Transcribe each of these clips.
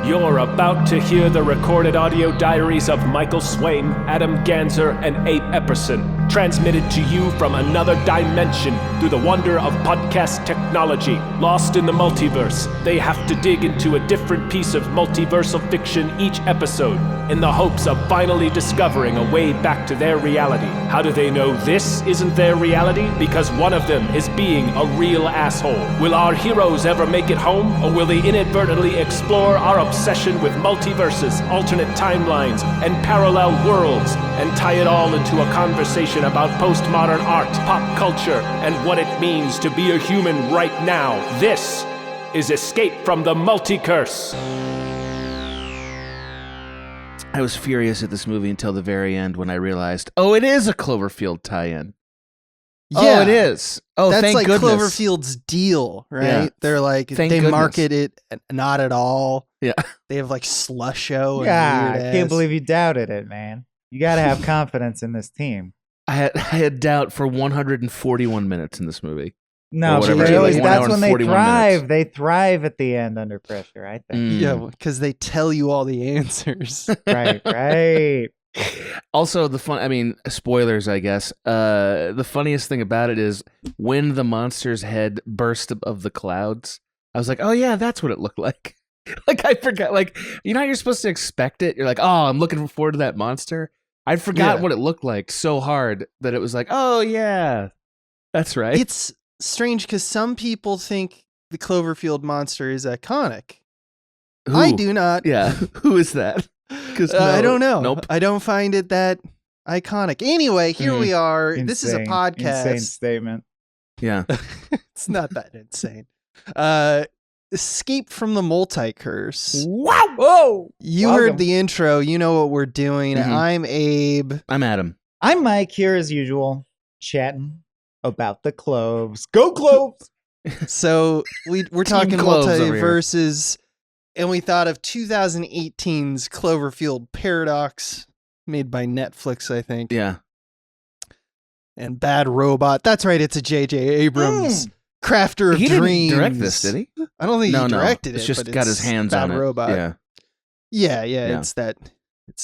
You're about to hear the recorded audio diaries of Michael Swain, Adam Ganzer, and Abe Epperson, transmitted to you from another dimension through the wonder of podcast technology. Lost in the multiverse, they have to dig into a different piece of multiversal fiction each episode, in the hopes of finally discovering a way back to their reality. How do they know this isn't their reality? Because one of them is being a real asshole. Will our heroes ever make it home, or will they inadvertently explore our obsession with multiverses, alternate timelines, and parallel worlds, and tie it all into a conversation about postmodern art, pop culture, and what it means to be a human right now? This is Escape from the Multicurse. I was furious at this movie until the very end when I realized, oh, it is a Cloverfield tie-in. Yeah, oh, it is. Oh, that's thank like goodness. Cloverfield's deal, right? Yeah. They're like, Thank they goodness. market it not at all. Yeah. They have like slush show. Yeah, and I can't believe you doubted it, man. You got to have confidence in this team. I had doubt for 141 minutes in this movie. No, Or but whatever they it always, was, 1 that's hour when and they 41 thrive. minutes. They thrive at the end under pressure, I think. Mm. Yeah, because they tell you all the answers. Right. Also, spoilers, I guess. The funniest thing about it is when the monster's head burst above the clouds, I was like, oh yeah, that's what it looked like. Like, I forgot, like, you know how you're supposed to expect it? You're like, oh, I'm looking forward to that monster. I forgot what it looked like so hard that it was like, oh yeah, that's right. It's strange because some people think the Cloverfield monster is iconic. Who? I do not. Yeah, who is that? Because I don't know. Nope. I don't find it that iconic. Anyway, here we are. This is a podcast. Insane statement. Yeah. It's not that insane. Escape from the Multicurse. Wow! Whoa! You Welcome. heard the intro. You know what we're doing. Mhm. I'm Abe. I'm Adam. I'm Mike here as usual, chatting about the cloves. Go cloves! So we're talking Cloves over here. multiverses, and we thought of 2018's Cloverfield Paradox, made by Netflix, I think. Yeah. And Bad Robot. That's right. It's a J.J. Abrams. Crafter of He dreams. didn't direct this, did he? I don't think he directed It's it. just but got it's his hands Bad on it. Robot. Yeah. Yeah. Yeah. It's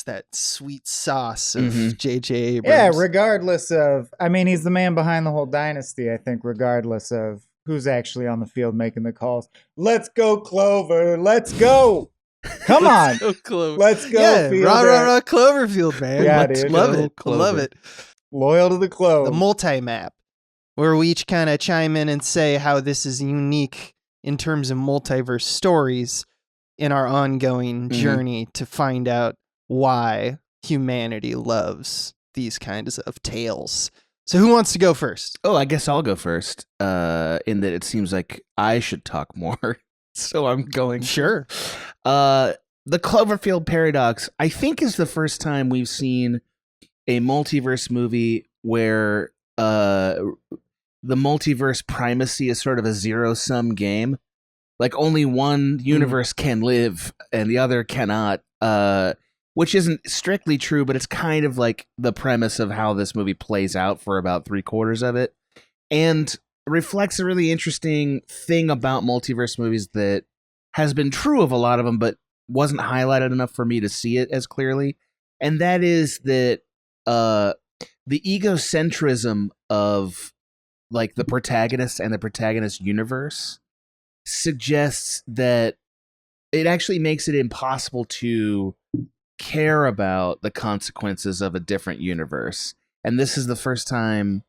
that sweet sauce of Mhm. J.J. Abrams. Yeah, regardless of, he's the man behind the whole dynasty, I think, regardless of who's actually on the field making the calls. Let's go, Clover. Let's go. Come on. So close. Let's go, Yeah, Fielder. rah, Cloverfield, man. Yeah, Let's dude. love Go, it. Clover. Love it. Loyal to the clove. The multi-map, where we each kind of chime in and say how this is unique in terms of multiverse stories in our ongoing journey to find out why humanity loves these kinds of tales. So who wants to go first? Oh, I guess I'll go first. In that it seems like I should talk more. So I'm going. Sure. The Cloverfield Paradox, I think, is the first time we've seen a multiverse movie where the multiverse primacy is sort of a zero-sum game. Like, only one universe can live and the other cannot, which isn't strictly true, but it's kind of like the premise of how this movie plays out for about 3/4 of it. And reflects a really interesting thing about multiverse movies that has been true of a lot of them, but wasn't highlighted enough for me to see it as clearly. And that is that the egocentrism of like the protagonist and the protagonist universe suggests that it actually makes it impossible to care about the consequences of a different universe. And this is the first time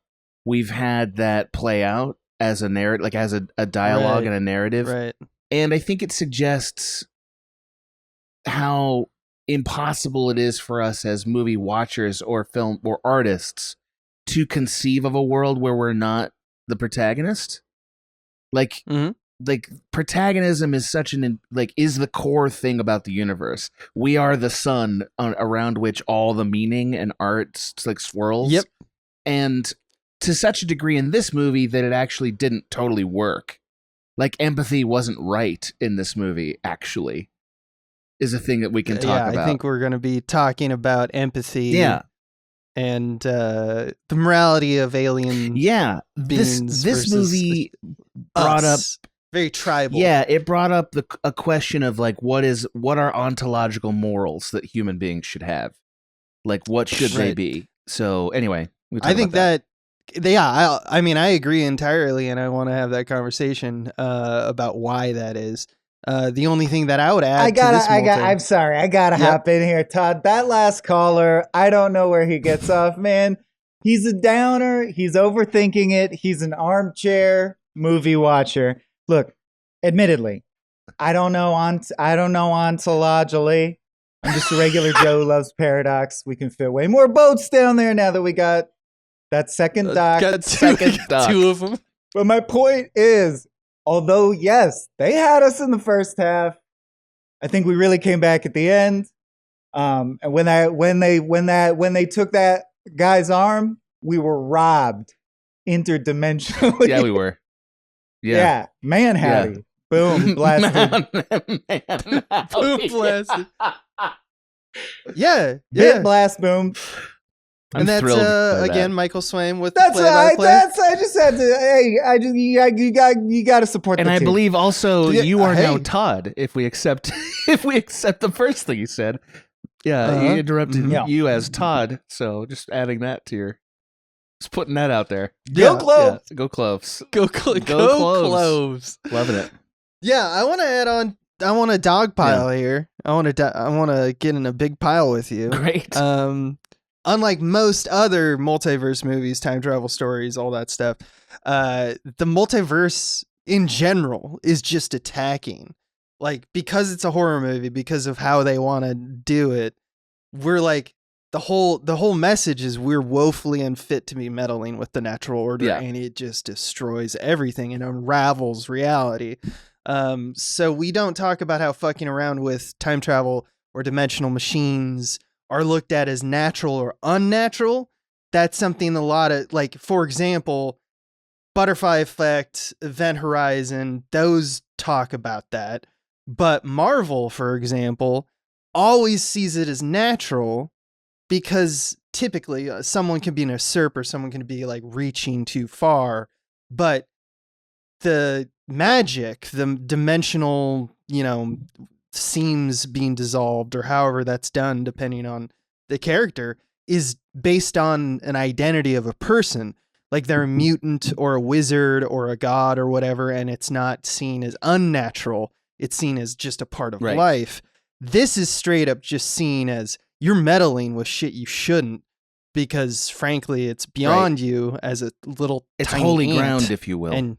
we've had that play out as a narrative, like as a dialogue and a narrative. Right. And I think it suggests how impossible it is for us as movie watchers or film or artists to conceive of a world where we're not the protagonist. Like, like protagonism is such is the core thing about the universe. We are the sun around which all the meaning and art like swirls. Yep. And to such a degree in this movie that it actually didn't totally work. Like, empathy wasn't right in this movie, actually, is a thing that we can talk about. I think we're going to be talking about empathy. Yeah. And the morality of alien Yeah. beings. This versus movie brought up us. very tribal. Yeah, it brought up a question of like what are ontological morals that human beings should have? Like what should they be? So anyway, I think that I mean I agree entirely, and I want to have that conversation about why that is. The only thing that I would add I'm sorry, I gotta hop in here, Todd. That last caller, I don't know where he gets off, man. He's a downer. He's overthinking it. He's an armchair movie watcher. Look, admittedly, I don't know ontologically. I'm just a regular Joe who loves Paradox. We can fit way more boats down there now that we got that second dock. Got two of them. But my point is, although yes, they had us in the first half, I think we really came back at the end. And when they took that guy's arm, we were robbed interdimensionally. Yeah, we were. Yeah, man howdy. Boom, blasted. Boom, blasted. Yeah. Bit blast, boom. I'm And that's thrilled by again that. Michael Swaim with That's the I play-by-play. just had to. Hey, you got to support. And the I team. believe also Yeah, you are now hey. Todd. If we accept the first thing you said, you interrupted Yeah. you as Todd. So just adding that to your, just putting that out there. Go Yeah. Cloves. Yeah, go Cloves. Go Cloves. Cloves. Loving it. Yeah, I want to add on. I want a dog pile here. I want to get in a big pile with you. Great. Unlike most other multiverse movies, time travel stories, all that stuff, the multiverse in general is just attacking. Like, because it's a horror movie, because of how they want to do it, we're like, the whole message is we're woefully unfit to be meddling with the natural order, and it just destroys everything and unravels reality. So we don't talk about how fucking around with time travel or dimensional machines are looked at as natural or unnatural. That's something a lot of, like, for example, Butterfly Effect, Event Horizon, those talk about that. But Marvel, for example, always sees it as natural because typically someone can be an usurper, someone can be like reaching too far, but the magic, the dimensional, seams being dissolved or however that's done depending on the character is based on an identity of a person, like they're a mutant or a wizard or a god or whatever, and it's not seen as unnatural, it's seen as just a part of life. This is straight up just seen as you're meddling with shit you shouldn't, because frankly it's beyond you as a little it's tiny holy ant, ground, if you will.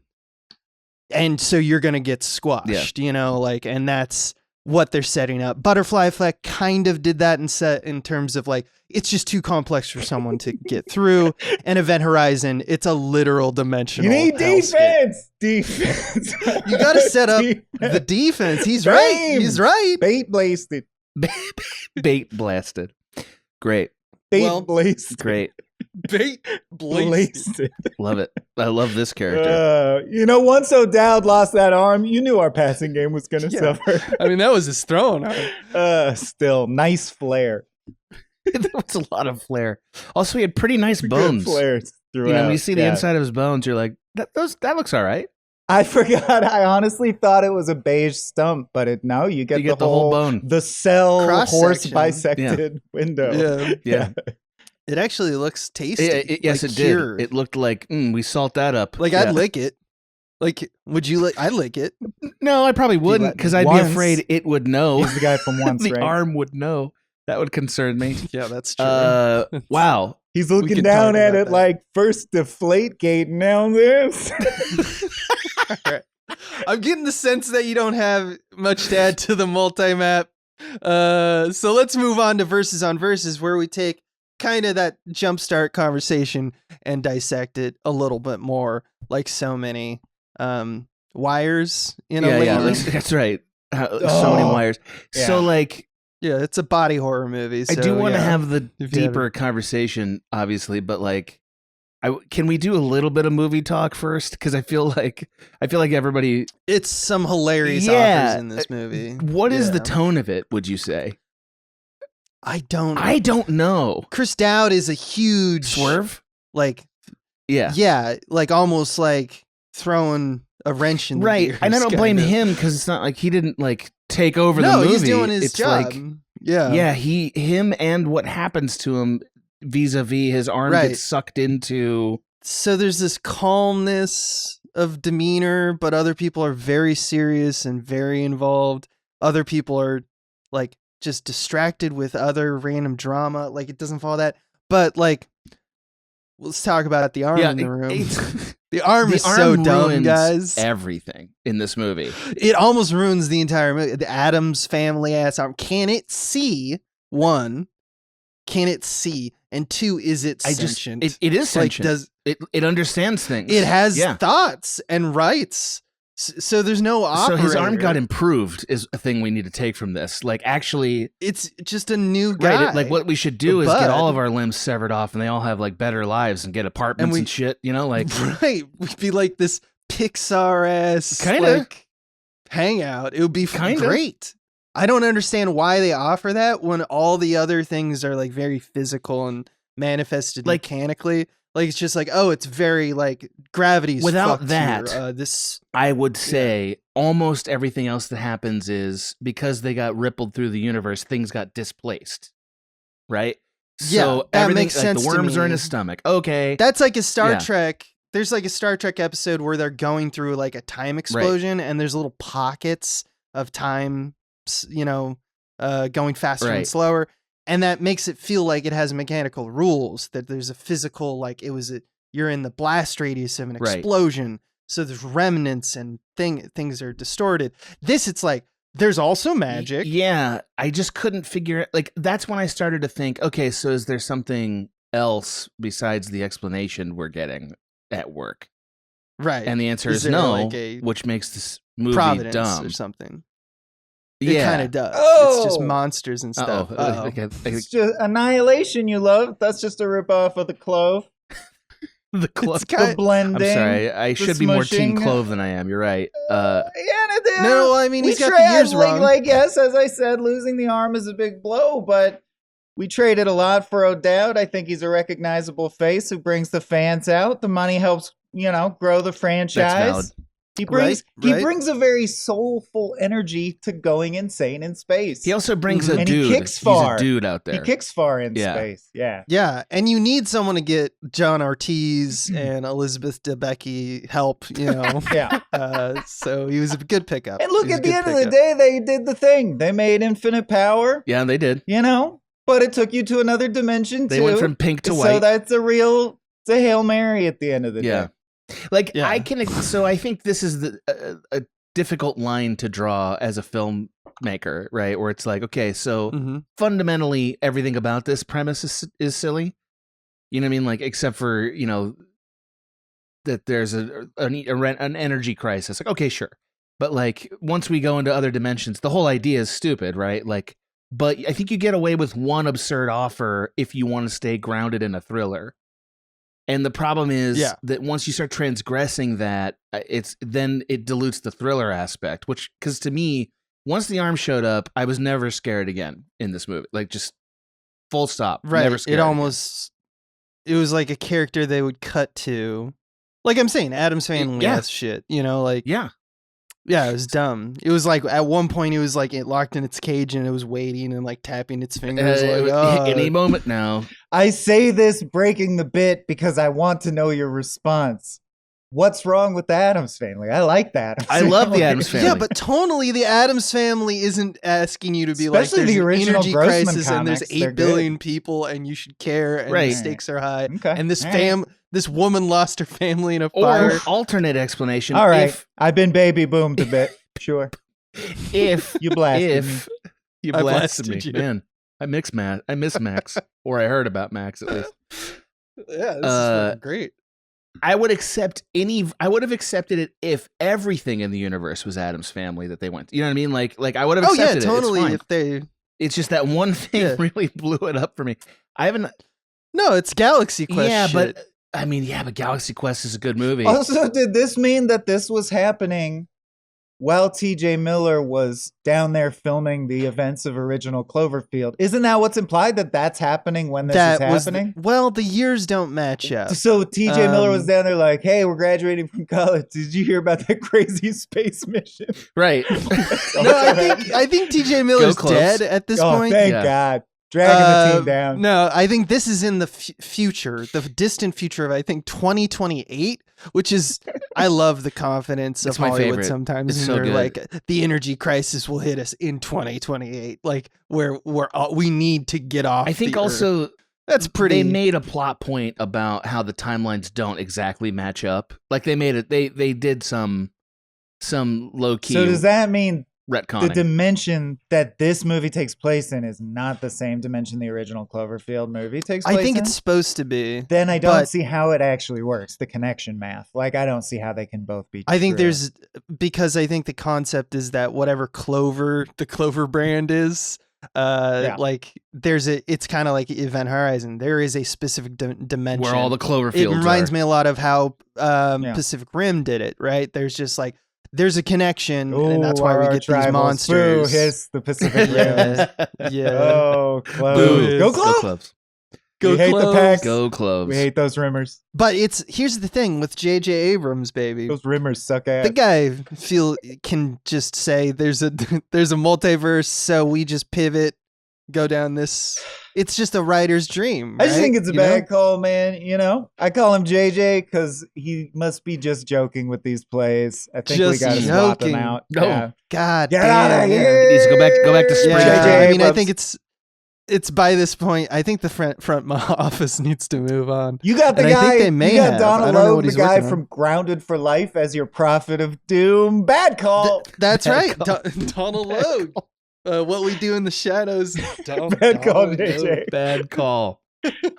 and so you're gonna get squashed, and that's what they're setting up. Butterfly Effect kind of did that in terms of like, it's just too complex for someone to get through. And Event Horizon, it's a literal dimensional. You need hellscape. defense. You got to set up the defense. He's right. He's right. Bait blasted. Bait blasted. Great. Bait blasted. Great. Bait blasted. Love it. I love this character. Once O'Dowd lost that arm, you knew our passing game was going to suffer. I mean, that was his throwing arm. Still, nice flair. There was a lot of flair. Also, he had pretty nice bones. Good flares throughout. When you see the inside of his bones, you're like, that looks all right. I forgot. I honestly thought it was a beige stump, but you get the whole bone, the cell horse bisected window. Yeah. It actually looks tasty. Yes, it did. It looked like we salt that up. Like I'd lick it. Like, would you lick? I'd lick it. No, I probably wouldn't, because I'd be afraid it would know. He's the guy from Once, the right? arm would know. That would concern me. Yeah, that's true. Wow. He's looking down at it like, first deflate gate, now this. Right. I'm getting the sense that you don't have much to add to the multi-map. So let's move on to Versus on Versus, where we take kind of that jumpstart conversation and dissect it a little bit more, like so many wires in a way. Yeah, that's right. So many wires. Yeah. So like, yeah, it's a body horror movie. So, I do want to have the If you deeper conversation, obviously, but like, can we do a little bit of movie talk first? Because I feel like everybody. It's some hilarious authors in this movie. What is the tone of it? Would you say? I don't know. Chris Dowd is a huge swerve. Like, yeah, like almost like throwing a wrench in the Right. gears, And I don't blame kind of. him because it's not like he didn't like take over the No, movie. he's doing his it's job. Like, yeah. him and what happens to him vis-a-vis his arm Right. gets sucked into. So there's this calmness of demeanor, but other people are very serious and very involved. Other people are like just distracted with other random drama. Like it doesn't follow that. But like, let's talk about the arm in the room. The arm is so dumb, guys. Everything in this movie. It almost ruins the entire movie. The Addams family ass arm. Can it see? One, can it see? And two, is it sentient? It is sentient. Like, it understands things. It has thoughts and rights. So there's no operator. So his arm got improved is a thing we need to take from this. Like actually, it's just a new guy. Right. Like what we should do is get all of our limbs severed off, and they all have like better lives and get apartments and shit. You know, like right. We'd be like this Pixar ass kind of like hangout. It would be great. I don't understand why they offer that when all the other things are like very physical and manifested like, mechanically. Like it's just like, oh, it's very like gravity's without fucked that. Here. This I would say almost everything else that happens is because they got rippled through the universe, things got displaced. Right? So that makes sense. The worms are in his stomach. Okay. That's like a Star Trek. There's like a Star Trek episode where they're going through like a time explosion and there's little pockets of time, you know, going faster and slower. And that makes it feel like it has mechanical rules, that there's a physical, like you're in the blast radius of an explosion. So there's remnants and things are distorted. This, it's like, there's also magic. Yeah. I just couldn't figure it. Like, that's when I started to think, okay, so is there something else besides the explanation we're getting at work? Right. And the answer is no, like which makes this movie Providence dumb. Or something. Yeah. It kind of does. Oh. It's just monsters and stuff. It's just Annihilation, you love. That's just a ripoff of the Clove. The Clove. The blending. I'm sorry. I should be more Team Clove than I am. You're right. No, I mean, he's got the years wrong. Like, yes, as I said, losing the arm is a big blow, but we traded a lot for O'Dowd. I think he's a recognizable face who brings the fans out. The money helps, grow the franchise. That's valid. He brings a very soulful energy to going insane in space. He also brings a and dude. He kicks far. He's a dude out there. He kicks far in space. Yeah. Yeah, and you need someone to get John Ortiz and Elizabeth Debicki help, Yeah. So he was a good pickup. And look, at the end of the day, they did the thing. They made Infinite Power. Yeah, they did. But it took you to another dimension, too. They went from pink to white. So that's it's a Hail Mary at the end of the day. So I think this is a difficult line to draw as a filmmaker, right? Where it's like, okay, so fundamentally everything about this premise is silly. You know what I mean? Like, except for, that there's an energy crisis. Like, okay, sure. But like, once we go into other dimensions, the whole idea is stupid, right? Like, but I think you get away with one absurd offer if you want to stay grounded in a thriller. And the problem is that once you start transgressing that, then it dilutes the thriller aspect. Because to me, once the arm showed up, I was never scared again in this movie. Like, just full stop. Right. Never scared. It was like a character they would cut to. Like I'm saying, Addams Family ass shit. Yeah, it was dumb. It was like at one point it was like it locked in its cage and it was waiting and like tapping its fingers. Any moment now. I say this breaking the bit because I want to know your response. What's wrong with the Addams Family? I like that. I love the Addams Family. Yeah, but tonally, the Addams Family isn't asking you to be especially like, there's the original energy Grossman crisis comics, and there's 8 billion people and you should care and the stakes are high. Okay. And this woman lost her family in a fire. Or alternate explanation. All right, I've been baby boomed a bit. Sure. If you blasted me. You blasted me. Man, I miss Max. Or I heard about Max at least. Yeah, this is great. I would have accepted it if everything in the universe was Addams Family that they went. You know what I mean? Like I would have accepted it. Totally. It's just that one thing really blew it up for me. No, it's Galaxy Quest. Yeah, shit. but Galaxy Quest is a good movie. Also, did this mean that this was happening while T.J. Miller was down there filming the events of original Cloverfield. Isn't that what's implied, that that's happening when this is happening? Well, the years don't match up. So T.J. Miller was down there like, hey, we're graduating from college. Did you hear about that crazy space mission? Right. No, I think T.J. Miller's dead at this point. Thank God. Dragging the team down. No, I think this is in the future, the distant future of, I think, 2028, which is, I love the confidence of my Hollywood favorite. sometimes. It's And so they're good. like, the energy crisis will hit us in 2028, like where we need to get off. I think the also Earth. That's pretty. They made a plot point about how the timelines don't exactly match up. Like they made it. They did some low key. So does that mean retconning? the dimension that this movie takes place in is not the same dimension the original Cloverfield movie takes place in? I think it's supposed to be. Then I don't but see how it actually works, the connection math. Like, I don't see how they can both be I think true. because I think the concept is that whatever the Clover brand is, like it's kind of like Event Horizon. There is a specific dimension where all the Cloverfields It reminds are. me a lot of how Pacific Rim did it, right? There's just like, there's a connection, and that's why we get these monsters. Boo, hiss the Pacific Rim. Yeah. Oh, Cloves. Boo. Go Go Cloves. Cloves. We hate the packs. Go Cloves. We hate those rimmers. But here's the thing with J.J. Abrams, baby. Those rimmers suck ass. The guy can just say there's a multiverse, so we just pivot, go down this. It's just a writer's dream. I just right? think it's a bad call, man. You know, I call him JJ because he must be just joking with these plays. I think we Just got to swap him joking. out. No. Yeah. God Get damn. out of He here. needs to go back to Yeah, spring. J.J. I mean, I Abrams. think it's by this point. I think the front office needs to move on. You got the And I guy. think they may you got have. Donald I don't know Logue, what the he's guy working on. from Grounded for Life, as your prophet of doom. Bad call. That's Bad right, call. Donald Logue. What we do in the shadows. Bad call, JJ. Bad call.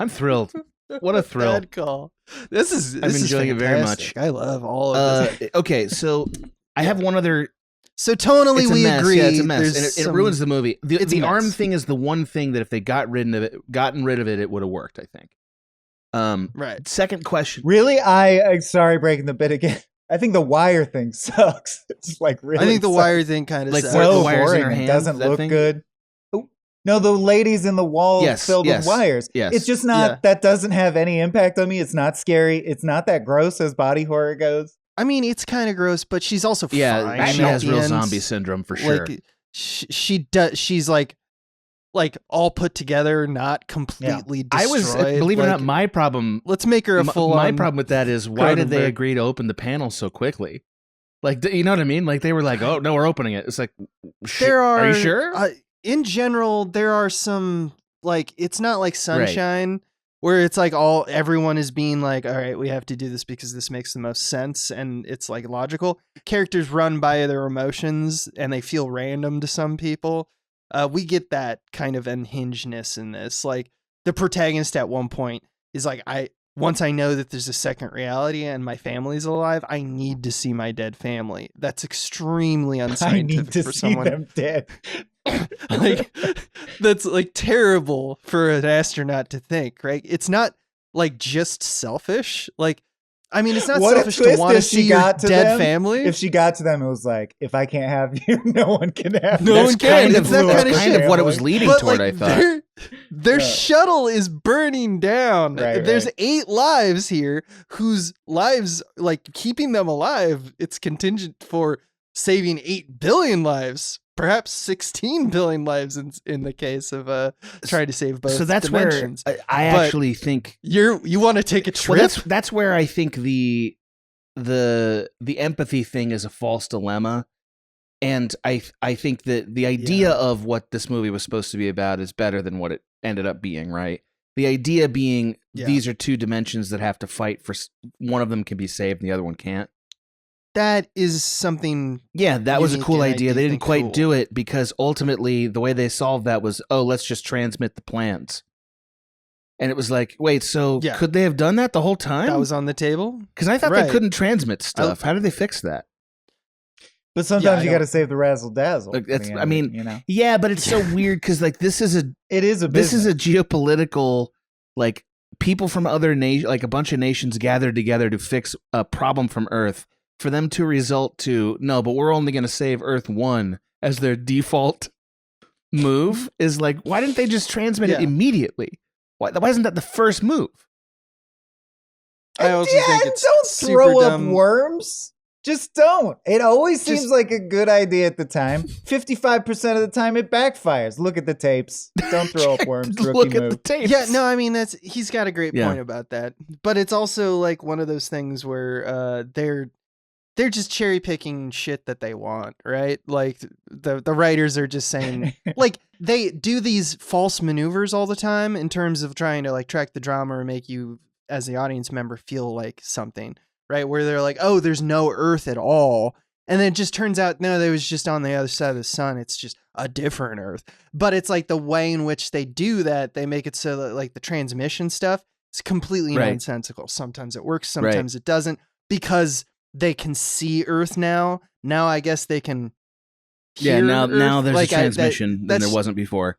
I'm thrilled. What a thrill. Bad call. This is enjoying it very fantastic. I love all of this. Okay, so I have one other. So tonally, It's a we mess. agree. Yeah, it's a mess, There's and it some- ruins the movie. It's a The arm mess. thing is the one thing that if they gotten rid of it, it would have worked. I think. Right. Second question. Really? I'm sorry, breaking the bit again. I think the wire thing sucks. It's like really. I think the sucks. wire thing kind of Like, sucks. where the so wires in boring. her It hand, doesn't that look thing? good. Oh, no, the ladies in the wall Yes, filled yes, with wires. yes. It's just not. Yeah. That doesn't have any impact on me. It's not scary. It's not that gross as body horror goes. I mean, it's kind of gross, but she's also Yeah, fine. she at has the real end. zombie syndrome for sure. Like she does. She's like all put together, not completely I destroyed. was, believe it or Like, not, my problem. let's make her a full. My problem with that is why did they Cronenberg. agree to open the panel so quickly? Like, you know what I mean? Like they were like, "Oh no, we're opening it." It's like, are you sure? In general, there are some like it's not like Sunshine where it's like everyone is being like, all right, we have to do this because this makes the most sense and it's like logical. Characters run by their emotions and they feel random to some people. We get that kind of unhingedness in this. Like the protagonist at one point is like, once I know that there's a second reality and my family's alive, I need to see my dead family. That's extremely I unscientific need to for see someone. them dead. Like that's like terrible for an astronaut to think, right? It's not like just selfish. Like, I mean, it's not What a selfish to twist want to if she see your got to dead them. family. If she got to them, it was like, if I can't have you, no one can have No you. one can. kind It's of, that kind of kind shit. of what it was leading But toward. like I thought. their Yeah. shuttle is burning down. Right, There's right. 8 lives here whose lives, like keeping them alive, it's contingent for saving 8 billion lives. Perhaps 16 billion lives in the case of trying to save both. So that's dimensions. where I But actually think. you want to take a trip. Well, that's where I think the empathy thing is a false dilemma, and I think that the idea of what this movie was supposed to be about is better than what it ended up being. Right? The idea being these are 2 dimensions that have to fight for one of them can be saved and the other one can't. That is something. Yeah, that was a unique cool and I idea. do They didn't think quite cool. do it because ultimately the way they solved that was, let's just transmit the plans. And it was like, wait, so Yeah. could they have done that the whole time? That was on the table. Because I thought Right. they couldn't transmit stuff. How did they fix that? But sometimes I you don't- got to save the razzle dazzle. Like, that's- in the I end, mean, you know, Yeah, but it's so weird because like this is a it is a geopolitical, like people from other nations, like a bunch of nations gathered together to fix a problem from Earth for them to result to no, but we're only going to save Earth 1 as their default move is like, why didn't they just transmit it immediately? Why isn't that the first move? I also think it's don't super throw up dumb. worms. Just don't. It always seems like a good idea at the time. 55% of the time it backfires. Look at the tapes. Don't throw up worms. Rookie Look at move. the tapes. Yeah, no, I mean he's got a great Yeah. point about that. But it's also like one of those things where they're just cherry picking shit that they want, right? Like the writers are just saying like they do these false maneuvers all the time in terms of trying to like track the drama or make you as the audience member feel like something, right? Where they're like, oh, there's no Earth at all. And then it just turns out, no, they was just on the other side of the sun. It's just a different Earth. But it's like the way in which they do that, they make it so that like the transmission stuff is completely nonsensical. Sometimes it works, sometimes it doesn't, because they can see Earth now. Now I guess they can hear now Earth. there's Like, a transmission than there wasn't before.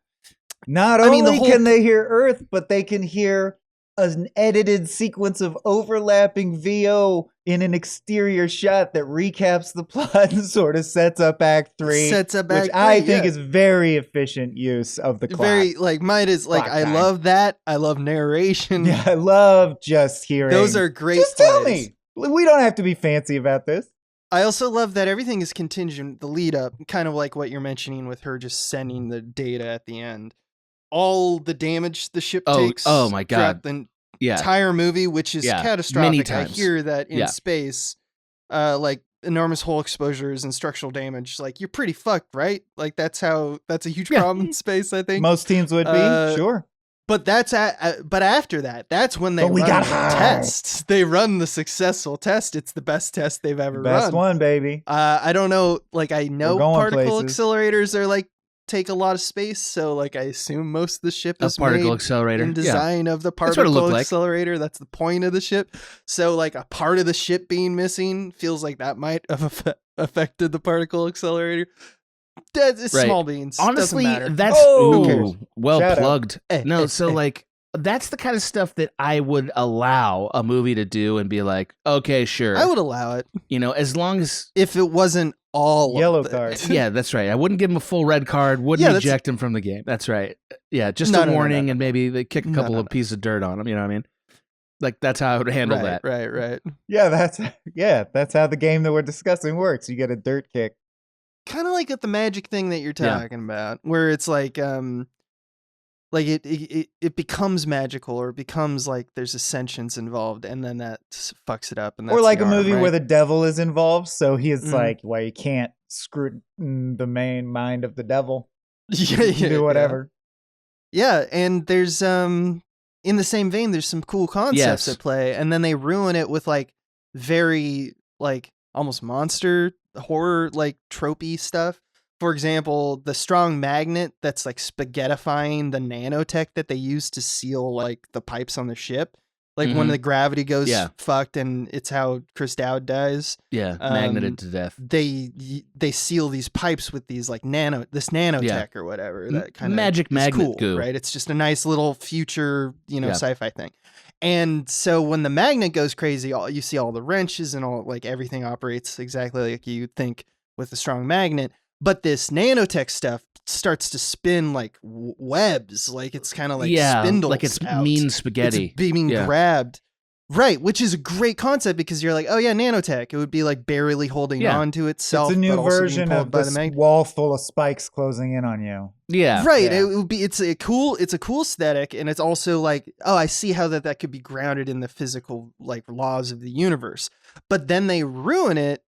Not I mean, only the whole- can they hear Earth, but they can hear an edited sequence of overlapping VO in an exterior shot that recaps the plot and sort of sets up Act 3. Sets up which Act I 3, think yeah. is very efficient use of the clock. Very like mine is like Clock I time. love that. I love narration. Yeah, I love just hearing. Those are great. Just tell plays. me. We don't have to be fancy about this. I also love that everything is contingent, the lead up, kind of like what you're mentioning with her just sending the data at the end. All the damage the ship takes. Oh my God. throughout the Yeah. entire movie, which is Yeah, catastrophic. many I times. hear that in Yeah. space, like enormous hull exposures and structural damage. Like you're pretty fucked, right? Like that's a huge problem in space, I think. Most teams would be, sure. But but after that, that's when they But we run got the high. tests. They run the successful test. It's the best test they've ever Best run. one, baby. I don't know. Like I know We're going particle places. accelerators are like take a lot of space. So like I assume most of the ship A is particle made accelerator. in Yeah. design of the That's what it particle looked like. accelerator. That's the point of the ship. So like a part of the ship being missing feels like that might have affected the particle accelerator. It's Right. small beans. Honestly, Doesn't matter. that's Oh! ooh, well Shout out. plugged. Eh, No, eh, so eh. like that's the kind of stuff that I would allow a movie to do and be like, okay, sure. I would allow it as long as if it wasn't all Yellow of it. card. yeah, that's right. I wouldn't give him a full red card, wouldn't Yeah, that's- eject him from the game. That's right. Yeah, just No, a no, no, warning no. and maybe they kick a No, couple no, of pieces of dirt on him, you know what I mean? Like that's how I would handle that. Right. Yeah, that's how the game that we're discussing works. You get a dirt kick. Kind of like at the magic thing that you're Yeah. talking about, where it's like it becomes magical, or it becomes like there's ascensions involved, and then that fucks it up. And that's Or like the a movie arm, where right? the devil is involved, so he's Mhm. like, well, you can't screw the main mind of the devil. yeah, You can do whatever. Yeah, and there's in the same vein, there's some cool concepts Yes. at play, and then they ruin it with like very like almost monster horror like tropey stuff. For example, the strong magnet that's like spaghettifying the nanotech that they use to seal like the pipes on the ship. Like when Mhm. the gravity goes Yeah. fucked, and it's how Chris Dowd dies. Yeah, magneted Um, to death. They seal these pipes with these like nanotech or whatever. That kind of magic magnet cool, goo. right? It's just a nice little future, Yeah. sci-fi thing. And so when the magnet goes crazy, you see all the wrenches and all like everything operates exactly like you think with a strong magnet. But this nanotech stuff starts to spin like webs, like it's kind of like spindles, like it's out. mean spaghetti. It's being Yeah. grabbed. Right, which is a great concept because you're like, oh yeah, nanotech. It would be like barely holding Yeah. on to itself. It's a new but also being version pulled of by this the magnet. wall full of spikes closing in on you. Yeah. Right. Yeah. It would be. It's a cool aesthetic, and it's also like, oh, I see how that could be grounded in the physical like laws of the universe. But then they ruin it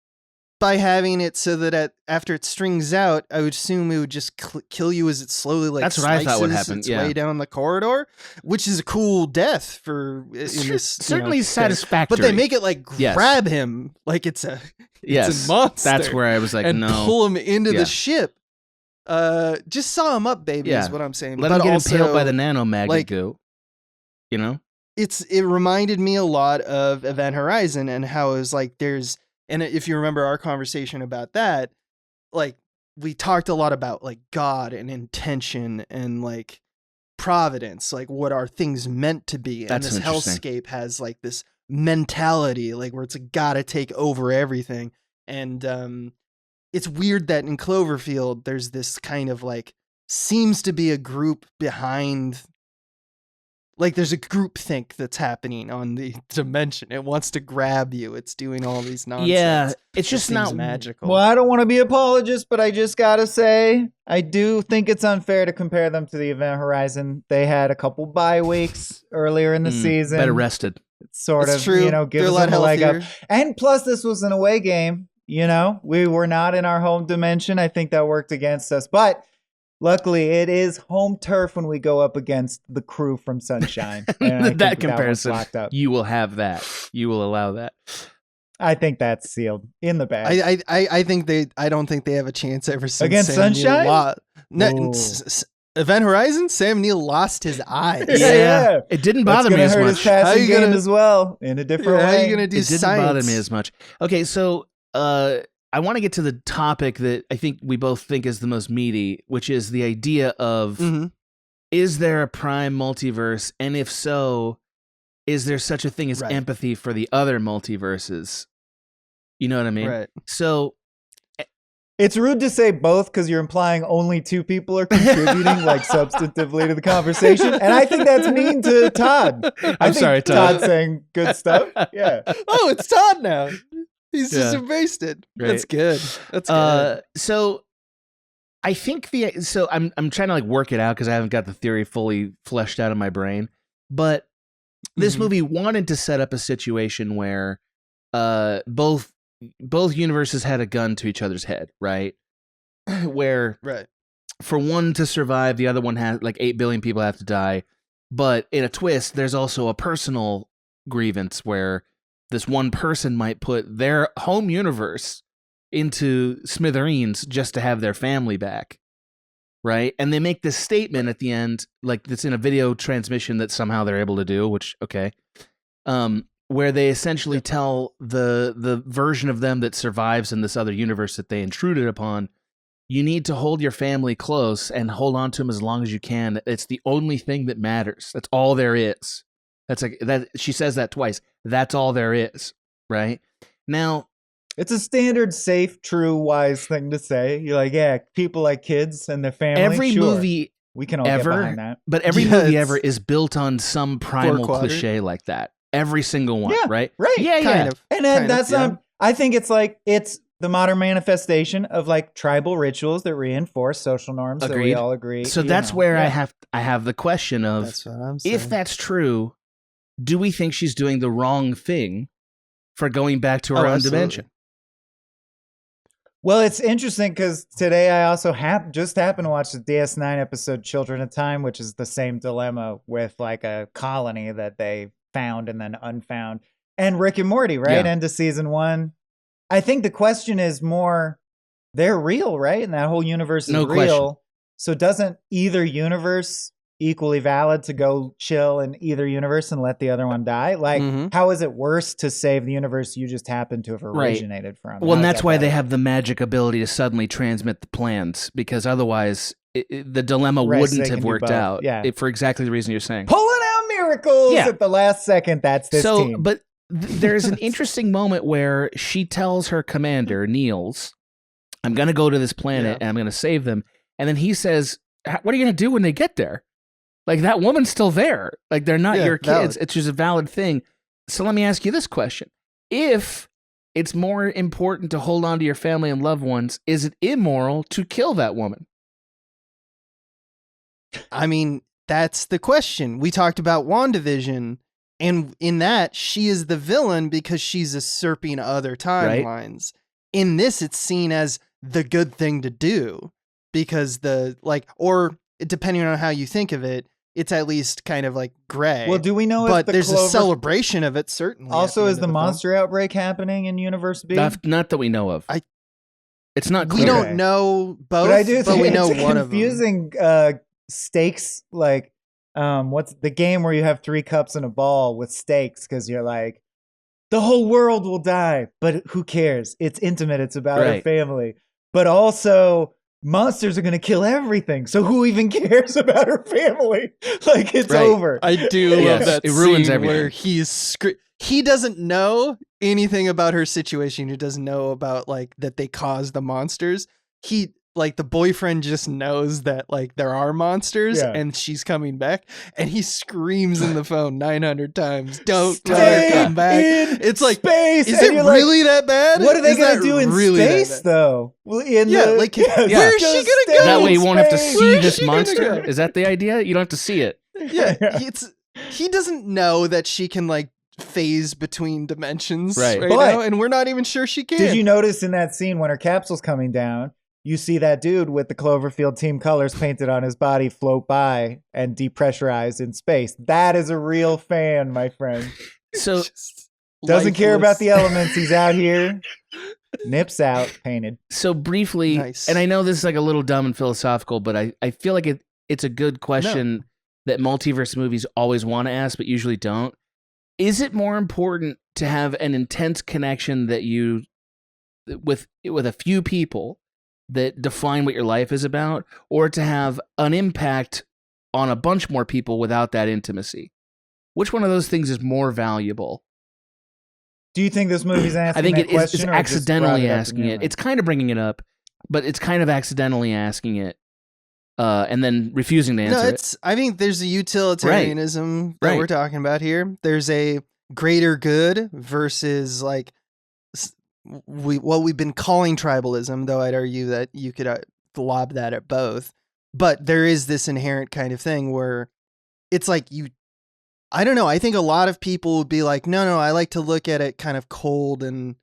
by having it so that after it strings out, I would assume it would just kill you as it slowly like That's what I thought would slices happen, its yeah. way down the corridor, which is a cool death for in this Certainly thing. satisfactory. But they make it like Yes. grab him like it's a yes, monster. That's where I was like, and no. pull him into Yeah. the ship. Just saw him up, baby, Yeah. is what I'm saying. Let but him get also, impaled by the nanomagnet like- goo. You know? it reminded me a lot of Event Horizon and how it was like and if you remember our conversation about that, like we talked a lot about like God and intention and like providence, like what are things meant to be. That's and this interesting. hellscape has like this mentality, like where it's gotta take over everything. And it's weird that in Cloverfield there's this kind of like seems to be a group behind, like there's a group think that's happening on the dimension. It wants to grab you. It's doing all these nonsense. Yeah, it's just seems not magical. Well, I don't want to be apologist, but I just gotta say, I do think it's unfair to compare them to the Event Horizon. They had a couple bye weeks earlier in the season. better rested. It's sort It's of, true. gives They're a lot them a leg up. healthier. And plus, this was an away game. We were not in our home dimension. I think that worked against us. But luckily, it is home turf when we go up against the crew from Sunshine. And I think That one's comparison, locked up. you will have that. You will allow that. I think that's sealed in the bag. I think I don't think they have a chance ever since Against Sam Sunshine? Neill Ooh. Event Horizon, Sam Neill lost his eyes. Yeah. It didn't That's bother me gonna as hurt much. his passing How you game gonna- as well in a different How are way. you gonna do It didn't science? bother me as much. Okay, so I want to get to the topic that I think we both think is the most meaty, which is the idea of Mhm. is there a prime multiverse, and if so, is there such a thing as Right. empathy for the other multiverses? You know what I mean? Right. So It's rude to say both because you're implying only two people are contributing like substantively to the conversation. And I think that's mean to Todd. I I'm think sorry, Todd. Todd's saying good stuff. Yeah. Oh, it's Todd now. He's just Yeah. embraced it. Right. That's good. That's good. So I think I'm trying to like work it out because I haven't got the theory fully fleshed out in my brain. But this Mhm. movie wanted to set up a situation where both universes had a gun to each other's head, right? Where Right. for one to survive, the other one has like 8 billion people have to die. But in a twist, there's also a personal grievance where this one person might put their home universe into smithereens just to have their family back. Right? And they make this statement at the end, like that's in a video transmission that somehow they're able to do, which, okay. Where they essentially tell the version of them that survives in this other universe that they intruded upon, you need to hold your family close and hold on to them as long as you can. It's the only thing that matters. That's all there is. That's like that. She says that twice. That's all there is. Right? Now, It's a standard, safe, true, wise thing to say. You're like, yeah, people like kids and their family. every sure, movie we can all ever, get behind that. but every Yeah, movie it's ever is built on some primal quadrant. cliche like that. Every single one, Yeah, right? right. Yeah, Kind yeah. of. And then Kind of, that's yeah. not. I think it's the modern manifestation of like tribal rituals that reinforce social norms that we Agreed. all agree. So you that's know. where Yeah. I have the question of That's what I'm saying. if that's true, do we think she's doing the wrong thing for going back to her own absolutely. dimension? Well, it's interesting because today I also just happened to watch the DS9 episode Children of Time, which is the same dilemma with like a colony that they found and then unfound. And Rick and Morty, right? Yeah. End of season 1. I think the question is more, they're real, right? And that whole universe is No real. question. So doesn't either universe equally valid to go chill in either universe and let the other one die? Like, Mhm. how is it worse to save the universe you just happen to have Right. originated from? Well, and How's that's that why they better? have the magic ability to suddenly transmit the plans, because otherwise the dilemma Right, so wouldn't they have can do worked both. out. Yeah. For exactly the reason you're saying. pulling out miracles Yeah. at the last second. That's this So, team. but there's an interesting moment where she tells her commander, Niels, I'm going to go to this planet and I'm going to save them. And then he says, what are you going to do when they get there? Like, that woman's still there. Like, they're not Yeah, your kids. valid. It's just a valid thing. So let me ask you this question. If it's more important to hold on to your family and loved ones, is it immoral to kill that woman? I mean, that's the question. We talked about WandaVision, and in that, she is the villain because she's usurping other timelines. In this, it's seen as the good thing to do because or depending on how you think of it, it's at least kind of like gray. well, do we know but if the there's a Clover- celebration of it, certainly. at Also, the is end the of film. monster outbreak happening in Universe B? Not that we know of. It's not We clear. don't know both, But I do but think we know it's a one of them. confusing stakes. Like, what's the game where you have 3 cups and a ball with stakes? Because you're like, the whole world will die, but who cares? It's intimate. It's about our Right. family. But also, monsters are going to kill everything. So who even cares about her family? Like, it's Right. over. I do Yes, love that it ruins scene everything. where he doesn't know anything about her situation. He doesn't know about like that they caused the monsters. He like the boyfriend just knows that like there are monsters and she's coming back, and he screams in the phone 900 times, "Don't let her come back!" It's like, space. is it really that bad? What are they gonna do in really space though? Well, where is she gonna go? That way you won't have to see Where's this she gonna monster. go? Is that the idea? You don't have to see it. Yeah, he doesn't know that she can like phase between dimensions Right. right But now, and we're not even sure she can. did you notice in that scene when her capsule's coming down, you see that dude with the Cloverfield team colors painted on his body float by and depressurize in space? That is a real fan, my friend. So Doesn't care Lifeless. about the elements. He's out here. Nips out, painted. so briefly, Nice. and I know this is like a little dumb and philosophical, but I feel like it's a good question that multiverse movies always want to ask, but usually don't. Is it more important to have an intense connection that you with a few people that define what your life is about, or to have an impact on a bunch more people without that intimacy? Which one of those things is more valuable? Do you think this movie's asking I think that it's question, or just accidentally brought it up in asking your it. mind? It's kind of bringing it up, but it's kind of accidentally asking it, and then refusing to answer it. I think there's a utilitarianism that Right. we're talking about here. There's a greater good versus like what we've been calling tribalism, though I'd argue that you could lob that at both. But there is this inherent kind of thing where it's like I don't know. I think a lot of people would be like, no, I like to look at it kind of cold and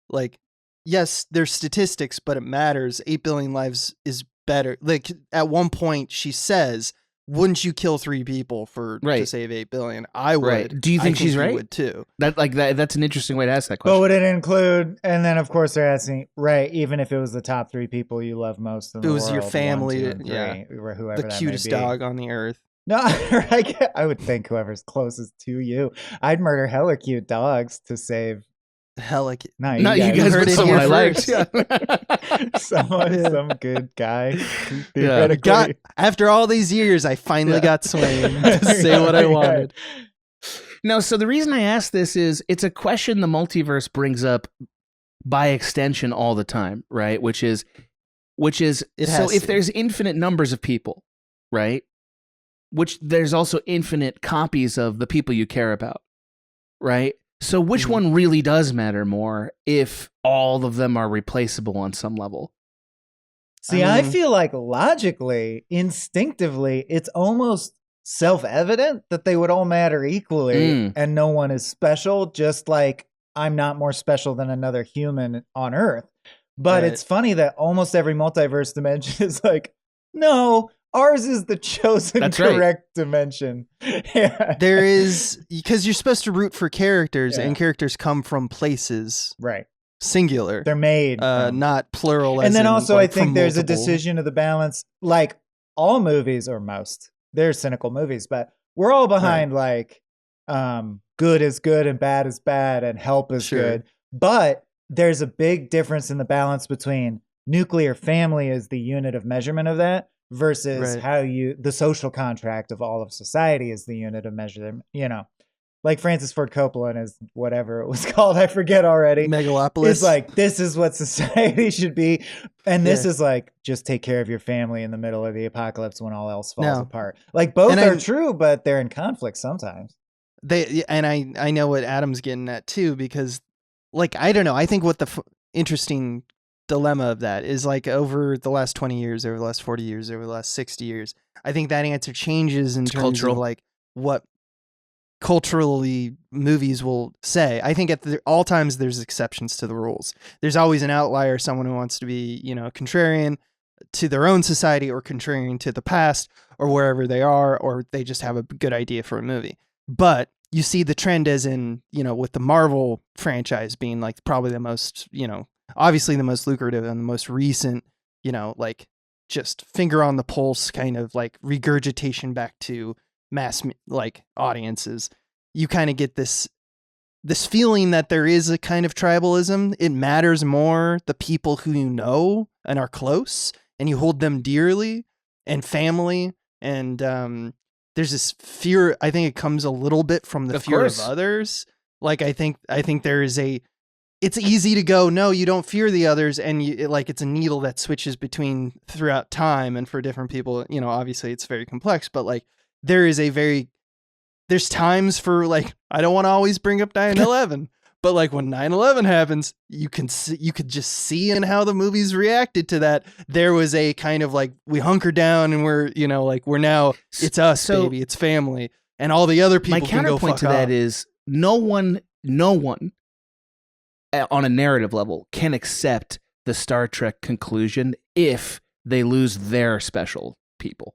like, yes, there's statistics, but it matters. 8 billion lives is better. Like at one point she says, wouldn't you kill 3 people to Right. save 8 billion? I would. Right. Do you think she's right? Would too. That's an interesting way to ask that But question. would it include? And then, of course, they're asking, right? Even if it was the top 3 people you love most in If the it world, was your 1, family, 2, and 3, yeah. or whoever The that cutest may be. dog on the earth. No, I would think whoever's closest to you. I'd murder hella cute dogs to save. Hell, Not Not you guys, heard but it someone here I liked. first. Yeah. some good guy. Yeah. Theoretically. after all these years, I finally got Swain to say what I wanted. No, so the reason I ask this is it's a question the multiverse brings up by extension all the time, right? Which is It so has if to. there's infinite numbers of people, right? Which there's also infinite copies of the people you care about, right? So which one really does matter more if all of them are replaceable on some level? See, I feel like logically, instinctively, it's almost self-evident that they would all matter equally and no one is special, just like I'm not more special than another human on Earth. But Right. it's funny that almost every multiverse dimension is like, no, ours is the chosen That's right. correct dimension. Yeah. There is, because you're supposed to root for characters, Yeah. and characters come from places, Right. singular, They're made. from- not plural. and as then in, also like, I think from there's a multiple. decision of the balance, like all movies or most, they're cynical movies, but we're all behind like good is good and bad is bad and help is Sure. good. But there's a big difference in the balance between nuclear family as the unit of measurement of that versus Right. how the social contract of all of society is the unit of measurement, like Francis Ford Coppola and his whatever it was called, I forget already. Megalopolis. It's like, this is what society should be. And this Yeah. is like, just take care of your family in the middle of the apocalypse when all else falls No. apart. Like both And are I- true, but they're in conflict sometimes. I know what Adam's getting at too, because like, I don't know. I think what the interesting dilemma of that is like over the last 20 years, over the last 40 years, over the last 60 years, I think that answer changes in terms cultural. of like what culturally movies will say. I think at all times there's exceptions to the rules. There's always an outlier, someone who wants to be, contrarian to their own society or contrarian to the past or wherever they are, or they just have a good idea for a movie. But you see the trend as in, with the Marvel franchise being like probably the most, obviously the most lucrative and the most recent, like just finger on the pulse kind of like regurgitation back to mass like audiences. You kind of get this feeling that there is a kind of tribalism. It matters more the people who you know and are close and you hold them dearly, and family, and there's this fear. I think it comes a little bit from the Of fear course. of others Like I think there is it's easy to go, no, you don't fear the others, and it's a needle that switches between throughout time, and for different people, obviously it's very complex, but like there's times for like, I don't want to always bring up 9/11, but like when 9/11 happens, you could just see in how the movies reacted to that. There was a kind of like, we hunker down and we're now, it's us, baby, it's family, and all the other people. My counterpoint to that is no one on a narrative level can accept the Star Trek conclusion if they lose their special people.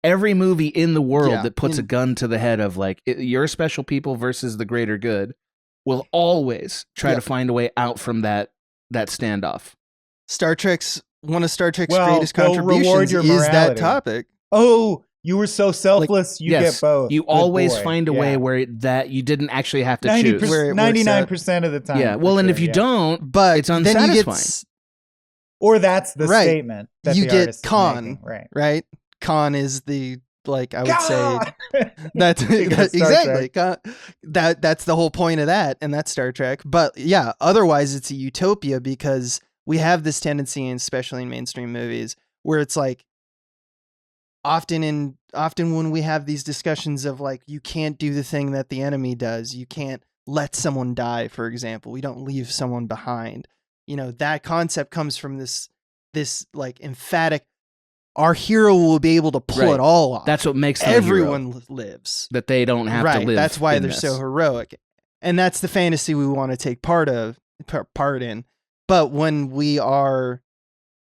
Every movie in the world that puts a gun to the head of like your special people versus the greater good will always try to find a way out from that standoff. One of Star Trek's greatest contributions is that topic. Oh, you were so selfless. You get both. You always find a way where that you didn't actually have to choose. 99% of the time. Yeah. Well, and if you don't, but it's unsatisfying. Or that's the statement that you the get artist Khan, is making. Right? Khan is the, like, I would say that's exactly that's the whole point of that, and that's Star Trek. But yeah, otherwise it's a utopia, because we have this tendency, especially in mainstream movies, where it's like often when we have these discussions of like, you can't do the thing that the enemy does, you can't let someone die, for example, we don't leave someone behind. That concept comes from this like emphatic, our hero will be able to pull it all off. That's what makes them everyone lives. That they don't have to live. That's why they're so heroic. And that's the fantasy we want to take part in. But when we are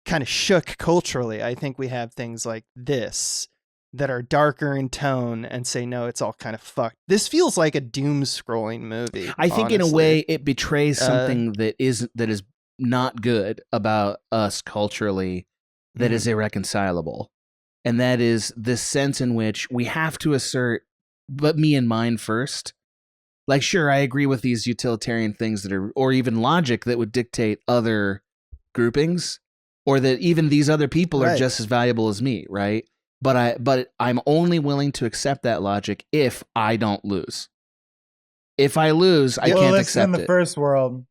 kind of shook culturally, I think we have things like this that are darker in tone and say, no, it's all kind of fucked. This feels like a doom scrolling movie. I think in a way it betrays something that is not good about us culturally, that is irreconcilable. And that is this sense in which we have to assert, but me and mine first. Like, sure, I agree with these utilitarian things that are, or even logic that would dictate other groupings, or that even these other people are just as valuable as me, right? But I'm only willing to accept that logic if I don't lose. If I lose, I can't accept it. In the first world,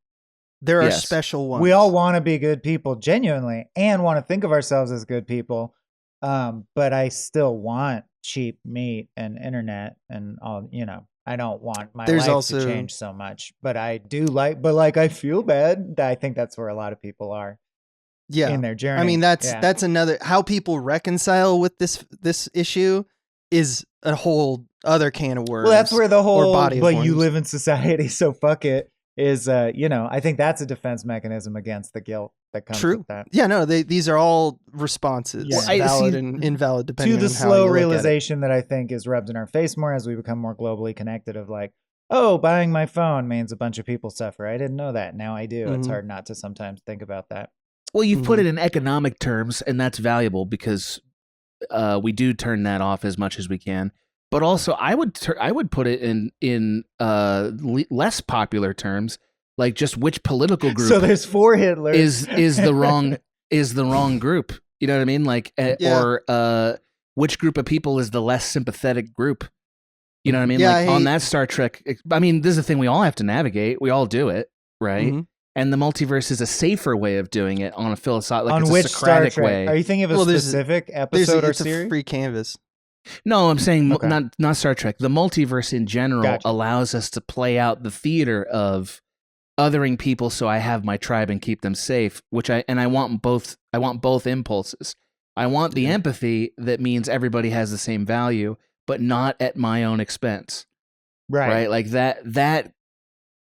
there are special ones. We all want to be good people genuinely and want to think of ourselves as good people. But I still want cheap meat and internet and all, I don't want my life to change so much, but I do I feel bad. I think that's where a lot of people are in their journey. I mean, that's another, how people reconcile with this issue is a whole other can of worms. Well, that's where the whole, body but you live in society, so fuck it. Is I think that's a defense mechanism against the guilt that comes with that. Yeah, no, these are all responses, valid and invalid depending on how you look at it. To the slow realization that I think is rubbed in our face more as we become more globally connected, of like, oh, buying my phone means a bunch of people suffer. I didn't know that. Now I do. It's hard not to sometimes think about that. Well, you've put it in economic terms, and that's valuable because we do turn that off as much as we can. But also, I would put it in less popular terms, like just which political group. So there's 4 Hitlers. is the wrong group. You know what I mean? Like, or which group of people is the less sympathetic group? You know what I mean? Yeah, on that Star Trek. I mean, this is a thing we all have to navigate. We all do it, right? Mm-hmm. And the multiverse is a safer way of doing it on a philosophical, on it's which a Socratic Star Trek? way. Are you thinking of a specific episode or series? It's a free canvas. No, I'm saying not Star Trek. The multiverse in general allows us to play out the theater of othering people, so I have my tribe and keep them safe. I want both. I want both impulses. I want the empathy that means everybody has the same value, but not at my own expense. Right? Like that,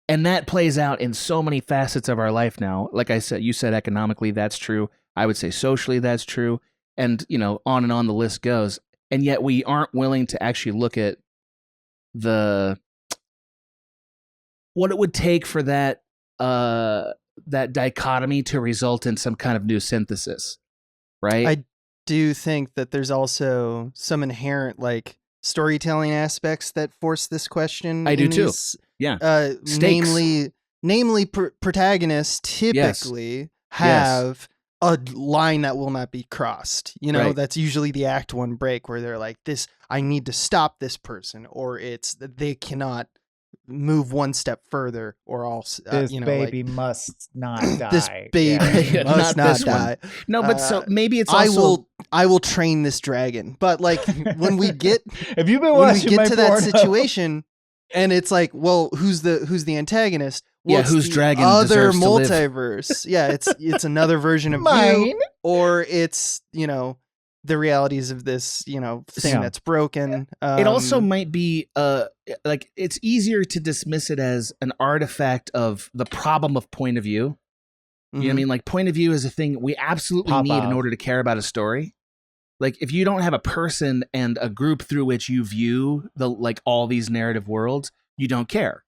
and that plays out in so many facets of our life now. Like I said, you said economically, that's true. I would say socially, that's true, and on and on the list goes. And yet we aren't willing to actually look at what it would take for that dichotomy to result in some kind of new synthesis, right? I do think that there's also some inherent like storytelling aspects that force this question. I do too. Yeah. Namely, protagonists typically have a line that will not be crossed. That's usually the act 1 break where they're like, this, I need to stop this person, or it's that they cannot move one step further, or I'll This you know, baby must not die. this baby Yeah. must Not not this one. die. No, but so maybe it's also I will train this dragon. But like when we get Have you been when we watching get my to that porno? situation, and it's like, well, who's the antagonist? Well, Yeah, it's whose the dragon other deserves to live. multiverse. Yeah, it's another version of Mine. you, or it's, you know, the realities of this, you know, thing Yeah. that's broken. It also might be like it's easier to dismiss it as an artifact of the problem of point of view. You know what I mean? Like, point of view is a thing we absolutely Pop need in off. order to care about a story. Like, if you don't have a person and a group through which you view the like all these narrative worlds, you don't care,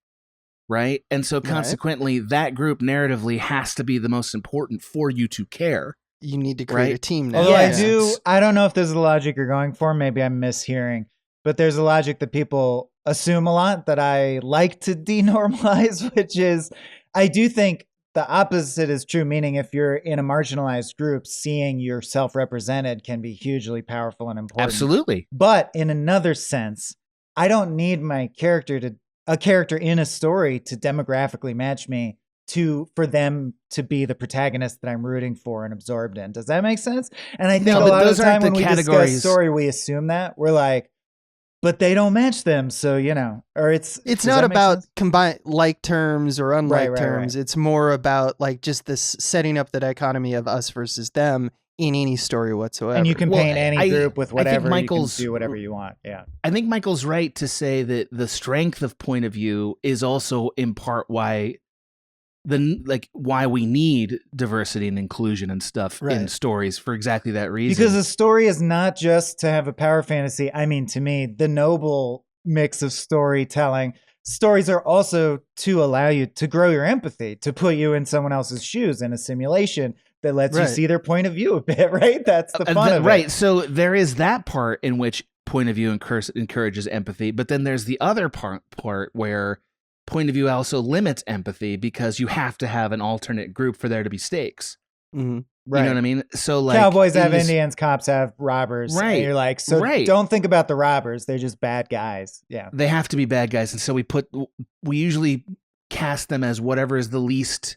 right? And so consequently, that group narratively has to be the most important for you to care. You need to create a Right. team now. Although Yes. I don't know if there's a logic you're going for. Maybe I'm mishearing, but there's a logic that people assume a lot that I like to denormalize, which is I do think the opposite is true. Meaning, if you're in a marginalized group, seeing yourself represented can be hugely powerful and important. Absolutely. But in another sense, I don't need my a character in a story to demographically match me for them to be the protagonist that I'm rooting for and absorbed in. Does that make sense? And I think No, a but lot of those the time aren't the when we categories. discuss story, we assume that we're like, but they don't match them, so you know, or it's It's does not that make about sense? combine like terms or unlike Right. terms. It's more about like just this setting up the dichotomy of us versus them in any story whatsoever. And you can Well, paint any I- group with I think whatever. Michael's- You can do whatever you want. Yeah. I think Michael's right to say that the strength of point of view is also in part why why we need diversity and inclusion and stuff in Right. stories for exactly that reason. Because a story is not just to have a power fantasy. I mean, to me, the noble mix of storytelling. Stories are also to allow you to grow your empathy, to put you in someone else's shoes in a simulation that lets you Right. see their point of view a bit, right? That's the fun of right. it. So there is that part in which point of view encourages empathy, but then there's the other part where point of view also limits empathy because you have to have an alternate group for there to be stakes. Mhm. Right. You know what I mean? So like Cowboys in have this- Indians, cops have robbers. Right. And you're like, so Right. don't think about the robbers. They're just bad guys. Yeah. They have to be bad guys, and so we usually cast them as whatever is the least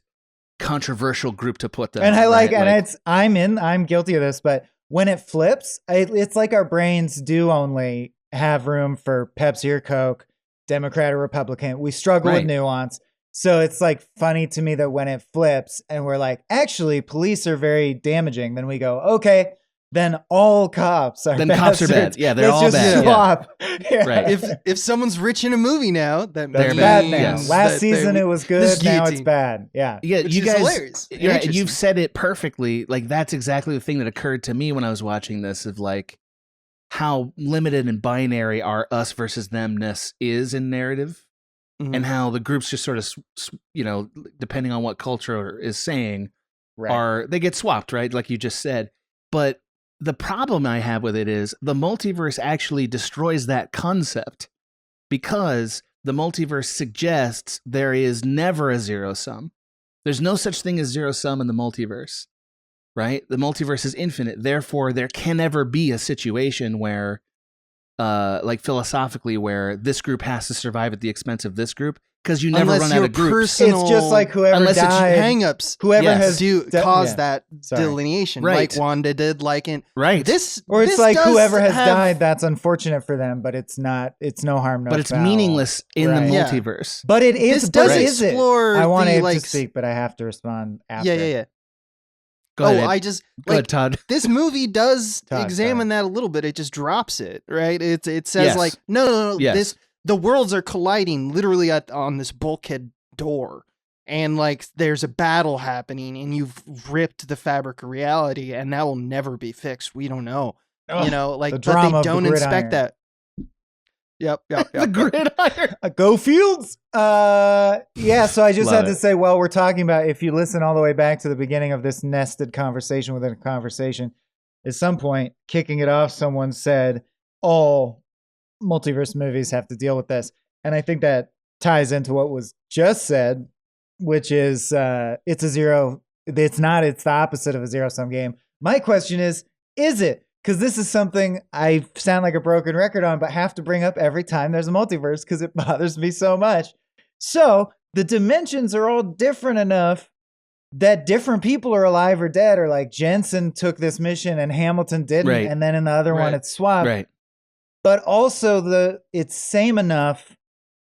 controversial group to put them. And I on, like, right? and I'm guilty of this, but when it flips, it's like our brains do only have room for Pepsi or Coke, Democrat or Republican. We struggle with Right. nuance. So it's like funny to me that when it flips and we're like, actually, police are very damaging, then we go, okay, then all cops are Then cops are bad. bastards. Yeah, they're Let's all just bad. Yeah. swap. Yeah. Right. If someone's rich in a movie now, that That's They're bad bad. now. Yes. Last that season they- it was this good. Now it's guillotine. bad. Yeah. Yeah, Which you is guys, hilarious and yeah, interesting. you've said it perfectly. Like that's exactly the thing that occurred to me when I was watching this of like how limited and binary our us versus themness is in narrative, Mhm. and how the groups just sort of, depending on what culture is saying, Right. they get swapped, right? Like you just said. But the problem I have with it is the multiverse actually destroys that concept because the multiverse suggests there is never a zero sum. There's no such thing as zero sum in the multiverse, right? The multiverse is infinite. Therefore, there can never be a situation where, like philosophically, where this group has to survive at the expense of this group because you never Unless run out your of groups. personal It's just like whoever Unless it's died. hang-ups Whoever Yes. has do di- cause yeah. that Sorry. delineation, Right. like Wanda did, like in Right. this. Or it's this like does whoever has have- died, that's unfortunate for them, but it's not, it's no harm, no but it's foul. meaningless in Right. the Yeah. multiverse. But it is, This but does is it? explore I want the, Abe like, to speak, but I have to respond after. Yeah. Go ahead. I just Go like ahead, Todd. this movie does Todd, examine that a little bit. It just drops it, right? It says Yes. like, no. Yes. The worlds are colliding literally on this bulkhead door, and like there's a battle happening, and you've ripped the fabric of reality, and that will never be fixed. We don't know, Ugh, you know, like the but drama they of the don't inspect gridiron. that. Yep. The gridiron. Go Fields! Yeah, so I just Love had to it. say, well, we're talking about, if you listen all the way back to the beginning of this nested conversation within a conversation, at some point, kicking it off, someone said, all multiverse movies have to deal with this. And I think that ties into what was just said, which is it's the opposite of a zero-sum game. My question is it? Because this is something I sound like a broken record on, but have to bring up every time there's a multiverse because it bothers me so much. So the dimensions are all different enough that different people are alive or dead, or like Jensen took this mission and Hamilton didn't, Right. and then in the other one Right. it's swapped. Right. But also it's same enough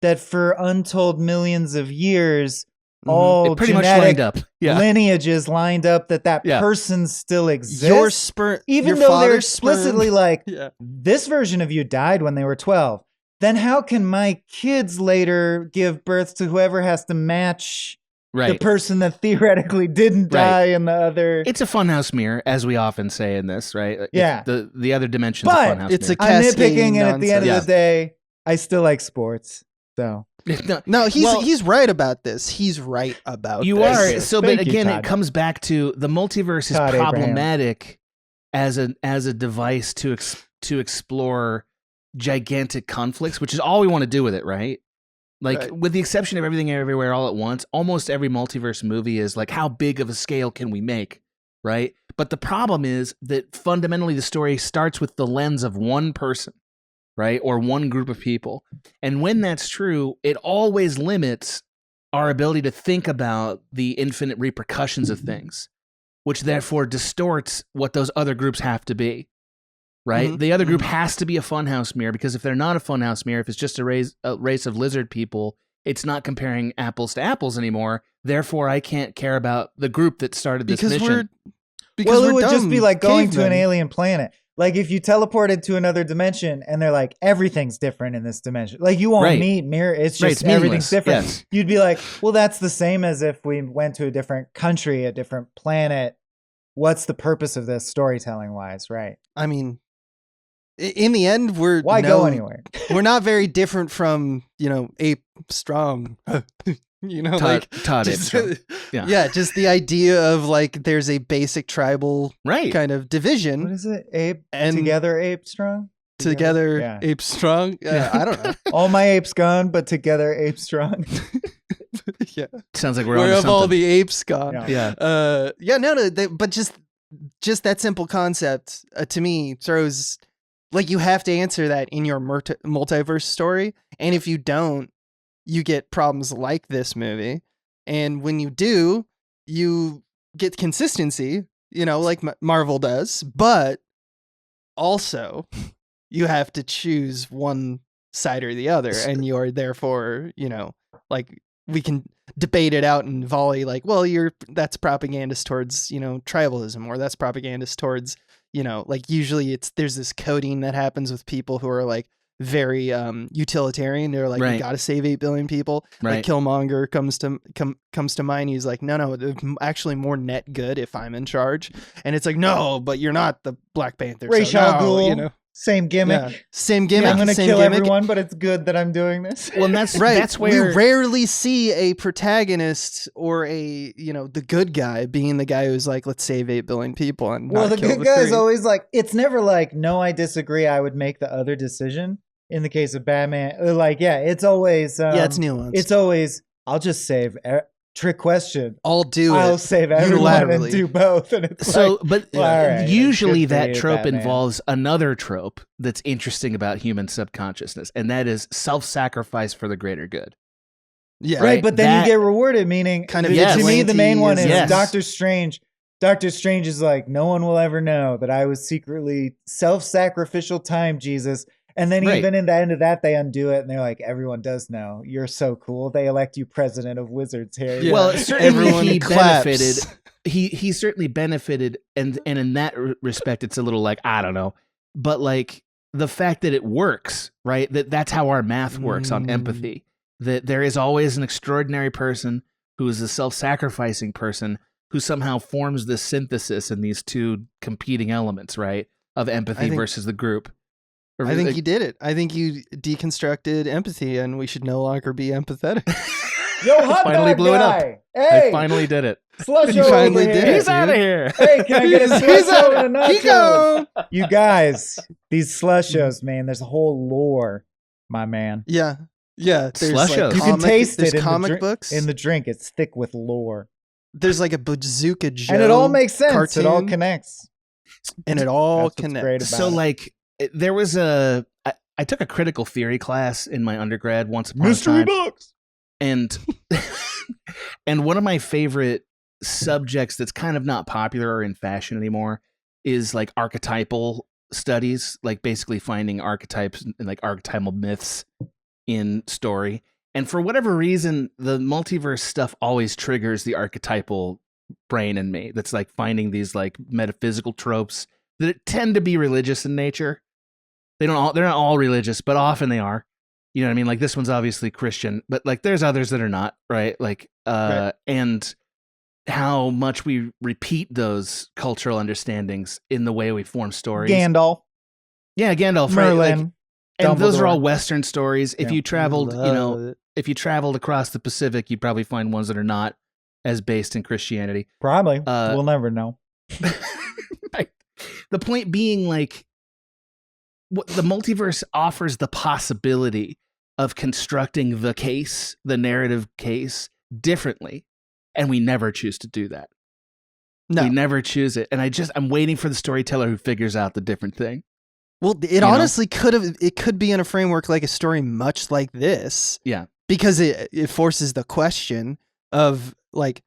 that for untold millions of years, all It pretty much genetic lined up. Yeah. lineages lined up that Yeah. person still exists. Your sperm, even your though they're father's sperm- explicitly like, Yeah. this version of you died when they were 12. Then how can my kids later give birth to whoever has to match the Right. person that theoretically didn't Right. die in the other? It's a funhouse mirror, as we often say in this, right? It's Yeah. the other dimension's a But funhouse it's mirror. a I'm cascading nitpicking, and at the end of nonsense. the day, I still like sports. So No, Well- he's right about this. He's right about You this. are. So, but Thank you, again, Todd. it comes back to the multiverse is Todd Abraham. problematic as a device to explore gigantic conflicts, which is all we want to do with it, right? Like, Right. with the exception of Everything Everywhere All at Once, almost every multiverse movie is like, how big of a scale can we make, right? But the problem is that fundamentally the story starts with the lens of one person, right? Or one group of people. And when that's true, it always limits our ability to think about the infinite repercussions of things, which therefore distorts what those other groups have to be, right? Mhm. The other group has to be a funhouse mirror, because if they're not a funhouse mirror, if it's just a race of lizard people, it's not comparing apples to apples anymore. Therefore, I can't care about the group that started this because mission. well, it we're would just dumb be like going to an cavemen. alien planet. Like if you teleported to another dimension and they're like, everything's different in this dimension. Like you won't Right. meet mirror. It's Right, just it's everything's meaningless. different. Yes. You'd be like, well, that's the same as if we went to a different country, a different planet. What's the purpose of this storytelling wise? Right. I mean, in the end, Why go anywhere? We're not very different from Ape Strong. Todd just, Armstrong. Yeah. yeah, just the idea of like there's a basic tribal Right. kind of division. What is it? Ape And- together, ape strong. Together, Yeah. Ape Strong. I don't know. All my apes gone, but together, ape strong. Yeah, Sounds like we're where on have all the apes gone? Yeah. Yeah. No, but just that simple concept to me throws like you have to answer that in your multiverse story, and if you don't, you get problems like this movie. And when you do, you get consistency, like Marvel does, but also you have to choose one side or the other, and you're therefore, like we can debate it out in volley, like, well, that's propagandist towards, tribalism, or that's propagandist towards, like usually there's this coding that happens with people who are like very utilitarian. They're like, Right. we gotta save 8 billion people. Right. Like Killmonger comes to mind. He's like, no, there's actually more net good if I'm in charge. And it's like, no, but you're not the Black Panther. Ra's so al no, Ghul, same gimmick. yeah. Same gimmick. I'm gonna same kill gimmick. everyone, but it's good that I'm doing this. Well, and that's Right. That's where we rarely see a protagonist or a the good guy being the guy who's like, let's save 8 billion people and Well, not the kill good guy's 3. always like, it's never like, no, I disagree. I would make the other decision. In the case of Batman, like, yeah, it's always, yeah, it's nuanced. it's always, I'll just save. Trick question. I'll do I'll it. save everyone and unilaterally. do both. And it's so, like, but well, all right, usually good for that you, trope Batman. involves another trope that's interesting about human subconsciousness, and that is self-sacrifice for the greater good. Yeah. right, right, but then that- you get rewarded, meaning Kind of Yes. to me, the main one is Yes. Doctor Strange. Doctor Strange is like, no one will ever know that I was secretly self-sacrificial time, Jesus. And then Right. even in the end of that, they undo it, and they're like, everyone does know. You're so cool. They elect you president of Wizards, Harry. Yeah. Well, certainly Everyone he claps. benefited. He certainly benefited, and in that respect, it's a little like, I don't know, but like the fact that it works, right? That's how our math works on empathy. That there is always an extraordinary person who is a self-sacrificing person who somehow forms this synthesis in these two competing elements, right? Of empathy versus the group. I think you did it. I think you deconstructed empathy, and we should no longer be empathetic. Yo, hot finally dog blew it up. guy. Hey, I finally did it. slush You over finally here. did it. He's out of here. Hey, can I get a He's slush over and a nacho? Kiko! You guys, these slushos, man, there's a whole lore, my man. Yeah. Yeah. There's Slushos. You can taste there's it in comic the books. in the drink. It's thick with lore. There's like a Bazooka Joe. And it all makes sense. Cartoon, It all connects. and it all That's what's connects. great about So it. like there was I took a critical theory class in my undergrad once upon a time. box. And and one of my favorite subjects that's kind of not popular or in fashion anymore is like archetypal studies, like basically finding archetypes and like archetypal myths in story. And for whatever reason, the multiverse stuff always triggers the archetypal brain in me. That's like finding these like metaphysical tropes that tend to be religious in nature. They're not all religious, but often they are. You know what I mean? Like this one's obviously Christian, but like there's others that are not, right? Like Right. And how much we repeat those cultural understandings in the way we form stories. Gandalf, Yeah, Gandalf, right? Merlin, Like, and those are Dumbledore. all Western stories. If Yeah. you traveled, Love it. if you traveled across the Pacific, you'd probably find ones that are not as based in Christianity. Probably. Uh, We'll never know. Right. The point being, like, what the multiverse offers the possibility of constructing the narrative case differently, and we never choose to do that. No. We never choose it, and I'm waiting for the storyteller who figures out the different thing. Well, it honestly could be in a framework like a story much like this. Yeah. Because it forces the question of like,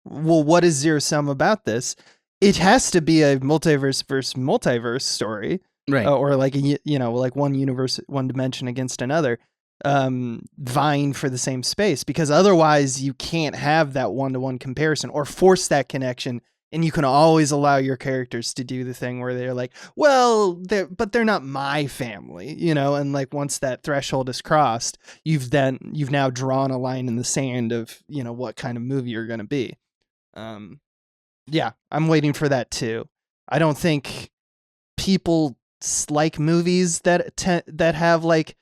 well, what is zero sum about this? It has to be a multiverse versus multiverse story, Right. or like like one universe, one dimension against another, vying for the same space. Because otherwise, you can't have that one-to-one comparison or force that connection. And you can always allow your characters to do the thing where they're like, well, they're not my family, and like once that threshold is crossed, you've now drawn a line in the sand of, what kind of movie you're going to be. Yeah, I'm waiting for that too. I don't think people like movies that have like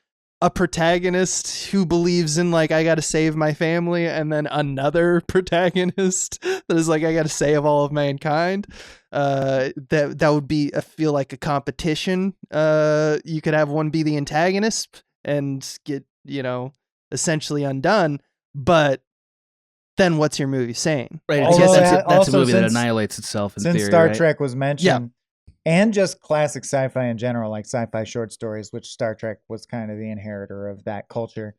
a protagonist who believes in like, I gotta save my family, and then another protagonist that is like, I gotta save all of mankind. That would be, I feel like, a competition. You could have one be the antagonist and get, essentially undone, but then what's your movie saying? Right. Although That's a also movie that since- annihilates itself in Since theory, Star right? Trek was mentioned, and just classic sci-fi in general, like sci-fi short stories, which Star Trek was kind of the inheritor of that culture.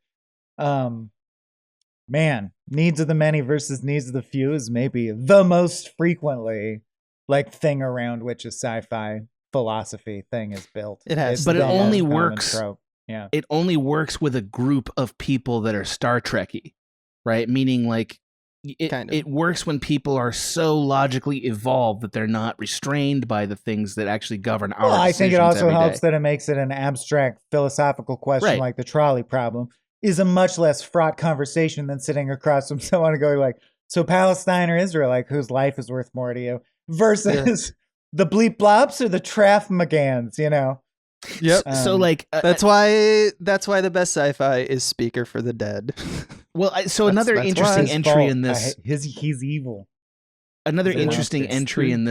Man, needs of the many versus needs of the few is maybe the most frequently like thing around which a sci-fi philosophy thing is built. It has It's to But it the be. only most common works. trope. Yeah. It only works with a group of people that are Star Trekky, right? Meaning, like, Kind of. it works when people are so logically evolved that they're not restrained by the things that actually govern our Well, I think it decisions also every helps day. that it makes it an abstract philosophical question Right. like the trolley problem is a much less fraught conversation than sitting across from someone and going like, so Palestine or Israel, like whose life is worth more to you versus the bleep blops or the Traff McGanns, Yep. So like, That's why the best sci-fi is Speaker for the Dead. well, so another that's interesting why. entry in this, He's evil. another the interesting monsters. entry in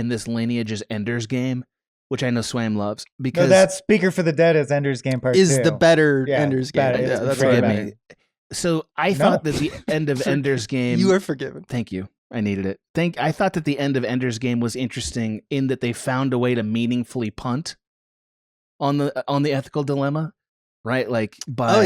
this lineage is Ender's Game, which I know Swam loves because No, that Speaker for the Dead is Ender's Game Part 2. Is the better Yeah, Ender's better. Game. It's Yeah, that's way what I better. mean. So I thought that the end of Ender's Game. You are forgiven. Thank you. I needed it. I thought that the end of Ender's Game was interesting in that they found a way to meaningfully punt on the ethical dilemma, right? Like by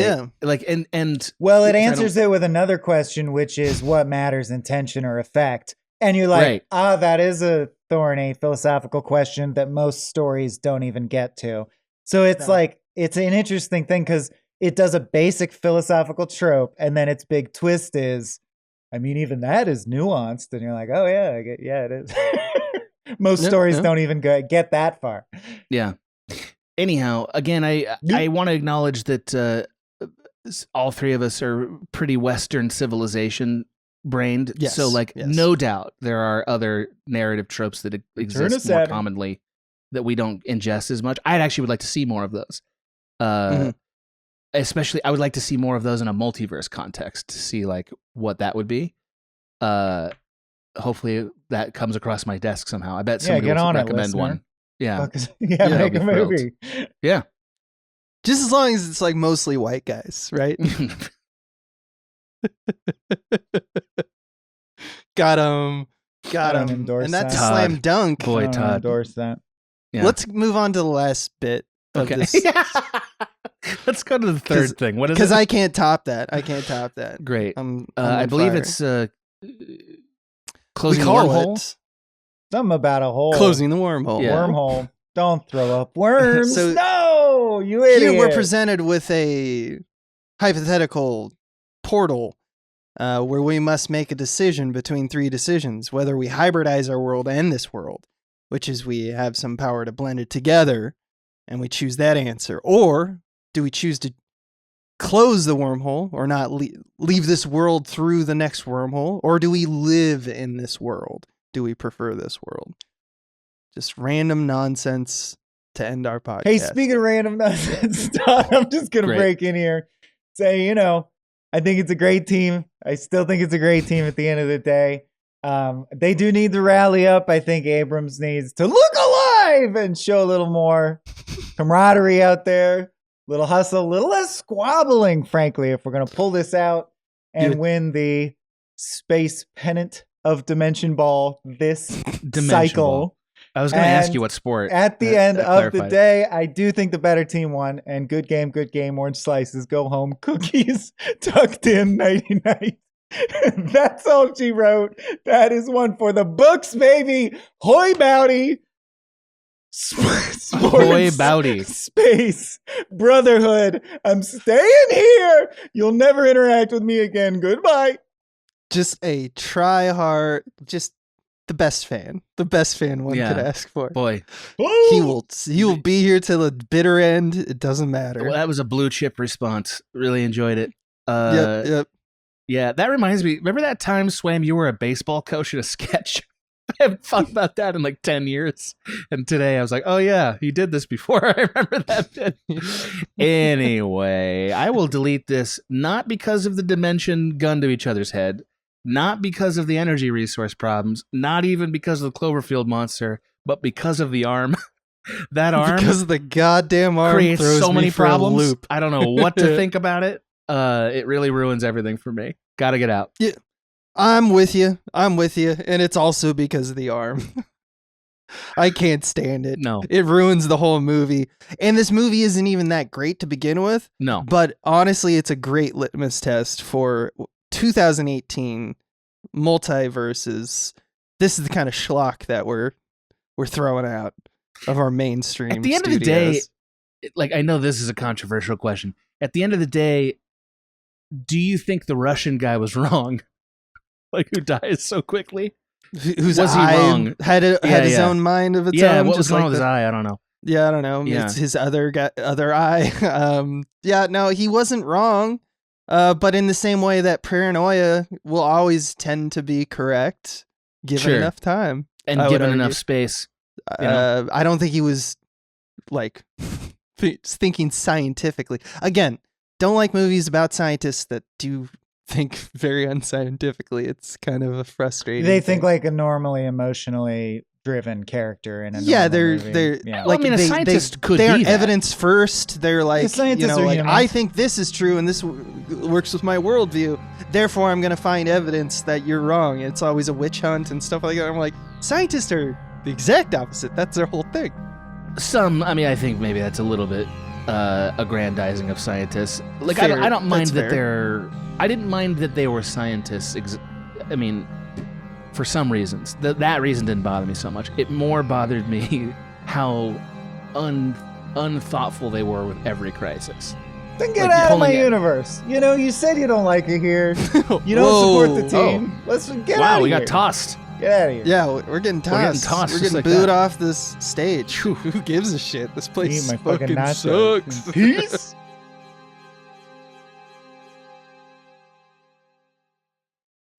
and Well, it I answers it with another question, which is what matters, intention or effect? And you're like, Right. that is a thorny philosophical question that most stories don't even get to. So it's like, it's an interesting thing because it does a basic philosophical trope, and then its big twist is, I mean, even that is nuanced, and you're like, oh yeah, it is. Most stories don't even get that far. yeah. Anyhow, again, I want to acknowledge that all three of us are pretty Western civilization brained. Yes, So like, yes. no doubt there are other narrative tropes that exist us more at it. commonly that we don't ingest as much. I actually would like to see more of those. Especially, I would like to see more of those in a multiverse context to see like what that would be. Hopefully that comes across my desk somehow. I bet somebody get will on it, recommend listener. one. Yeah. Yeah, I'll make be a thrilled. movie. Yeah. Just as long as it's like mostly white guys, right? Got him. I don't endorse And that's that. a slam dunk. Boy, I don't Todd. endorse that. Yeah. Let's move on to the last bit of Okay. this Let's go to the third thing. What is it? Because I can't top that. I can't top that. Great. I'm I on believe fire. it's we closing the call wormhole. it Something about a hole. closing the wormhole. Yeah. Wormhole. Don't throw up worms. So- no, you idiot. Here we're presented with a hypothetical portal where we must make a decision between three decisions, whether we hybridize our world and this world, which is we have some power to blend it together, and we choose that answer. Or do we choose to close the wormhole or not leave this world through the next wormhole? Or do we live in this world? Do we prefer this world? Just random nonsense to end our podcast. Hey, speaking of random nonsense, Todd, I'm just going to Great. break in here. Say, I think it's a great team. I still think it's a great team at the end of the day. They do need to rally up. I think Abrams needs to look alive and show a little more camaraderie out there, little hustle, a little less squabbling, frankly, if we're going to pull this out and win the space pennant of Dimension Ball this Dimension cycle. Ball. I was going to ask And you what sport. At the That- end that of the clarified it. day, I do think the better team won. And good game, orange slices, go home, cookies tucked in, nighty night. That's all she wrote. That is one for the books, baby. Hoy Bowdy. Sports, Hoy Bowdy. Space, brotherhood. I'm staying here. You'll never interact with me again. Goodbye. Just a try hard, just the best fan one Yeah. could ask for. Boy, He will be here till the bitter end. It doesn't matter. well, that was a blue chip response. Really enjoyed it. Yep. Yeah, that reminds me. Remember that time, Swam, you were a baseball coach in a sketch? I haven't thought about that in like 10 years. And today I was like, oh yeah, he did this before. I remember that bit. Anyway, I will delete this, not because of the dimension gun to each other's head, not because of the energy resource problems, not even because of the Cloverfield monster, but because of the arm. That arm Because the goddamn arm creates throws so me many for a problems. loop. I don't know what to think about it. It really ruins everything for me. Gotta get out. I'm with you, and it's also because of the arm. I can't stand it. No. It ruins the whole movie. And this movie isn't even that great to begin with, No. but honestly, it's a great litmus test for 2018 multiverses. This is the kind of schlock that we're throwing out of our mainstream. At the end of the day, studios. like, I know this is a controversial question. At the end of the day, do you think the Russian guy was wrong? Like, who dies so quickly? whose was he eye wrong? had his yeah. own mind of its Yeah, own. what was just going like on with his the- eye? I don't know. Yeah, I don't know. Yeah. It's his other eye. Yeah, no, he wasn't wrong. But in the same way that paranoia will always tend to be correct, given Sure. enough time. And I would given argue. enough space. you know? I don't think he was like thinking scientifically. Again, don't like movies about scientists that do think very unscientifically. It's kind of a frustrating. They think thing. like a normally emotionally driven character in a Yeah, normal they're movie. Yeah. like I mean, a scientist could they be aren't that. evidence first. They're like, scientists are like humans. I think this is true and this works with my worldview. Therefore, I'm gonna find evidence that you're wrong. It's always a witch hunt and stuff like that. I'm like, scientists are the exact opposite. That's their whole thing. I think maybe that's a little bit aggrandizing of scientists. Like, Fair. I don't mind That's that fair. I didn't mind that they were scientists. I mean, for some reasons. That reason didn't bother me so much. It more bothered me how unthoughtful they were with every crisis. Then get like, out of my pulling it. universe. You said you don't like it here. You don't Whoa. support the team. Let's get out Wow, of we here. got tossed. Get out of here. Yeah, we're getting tossed. tossed We're just getting like booed that. off this stage. Who gives a shit? This place Eat my fucking nachos. sucks. Peace.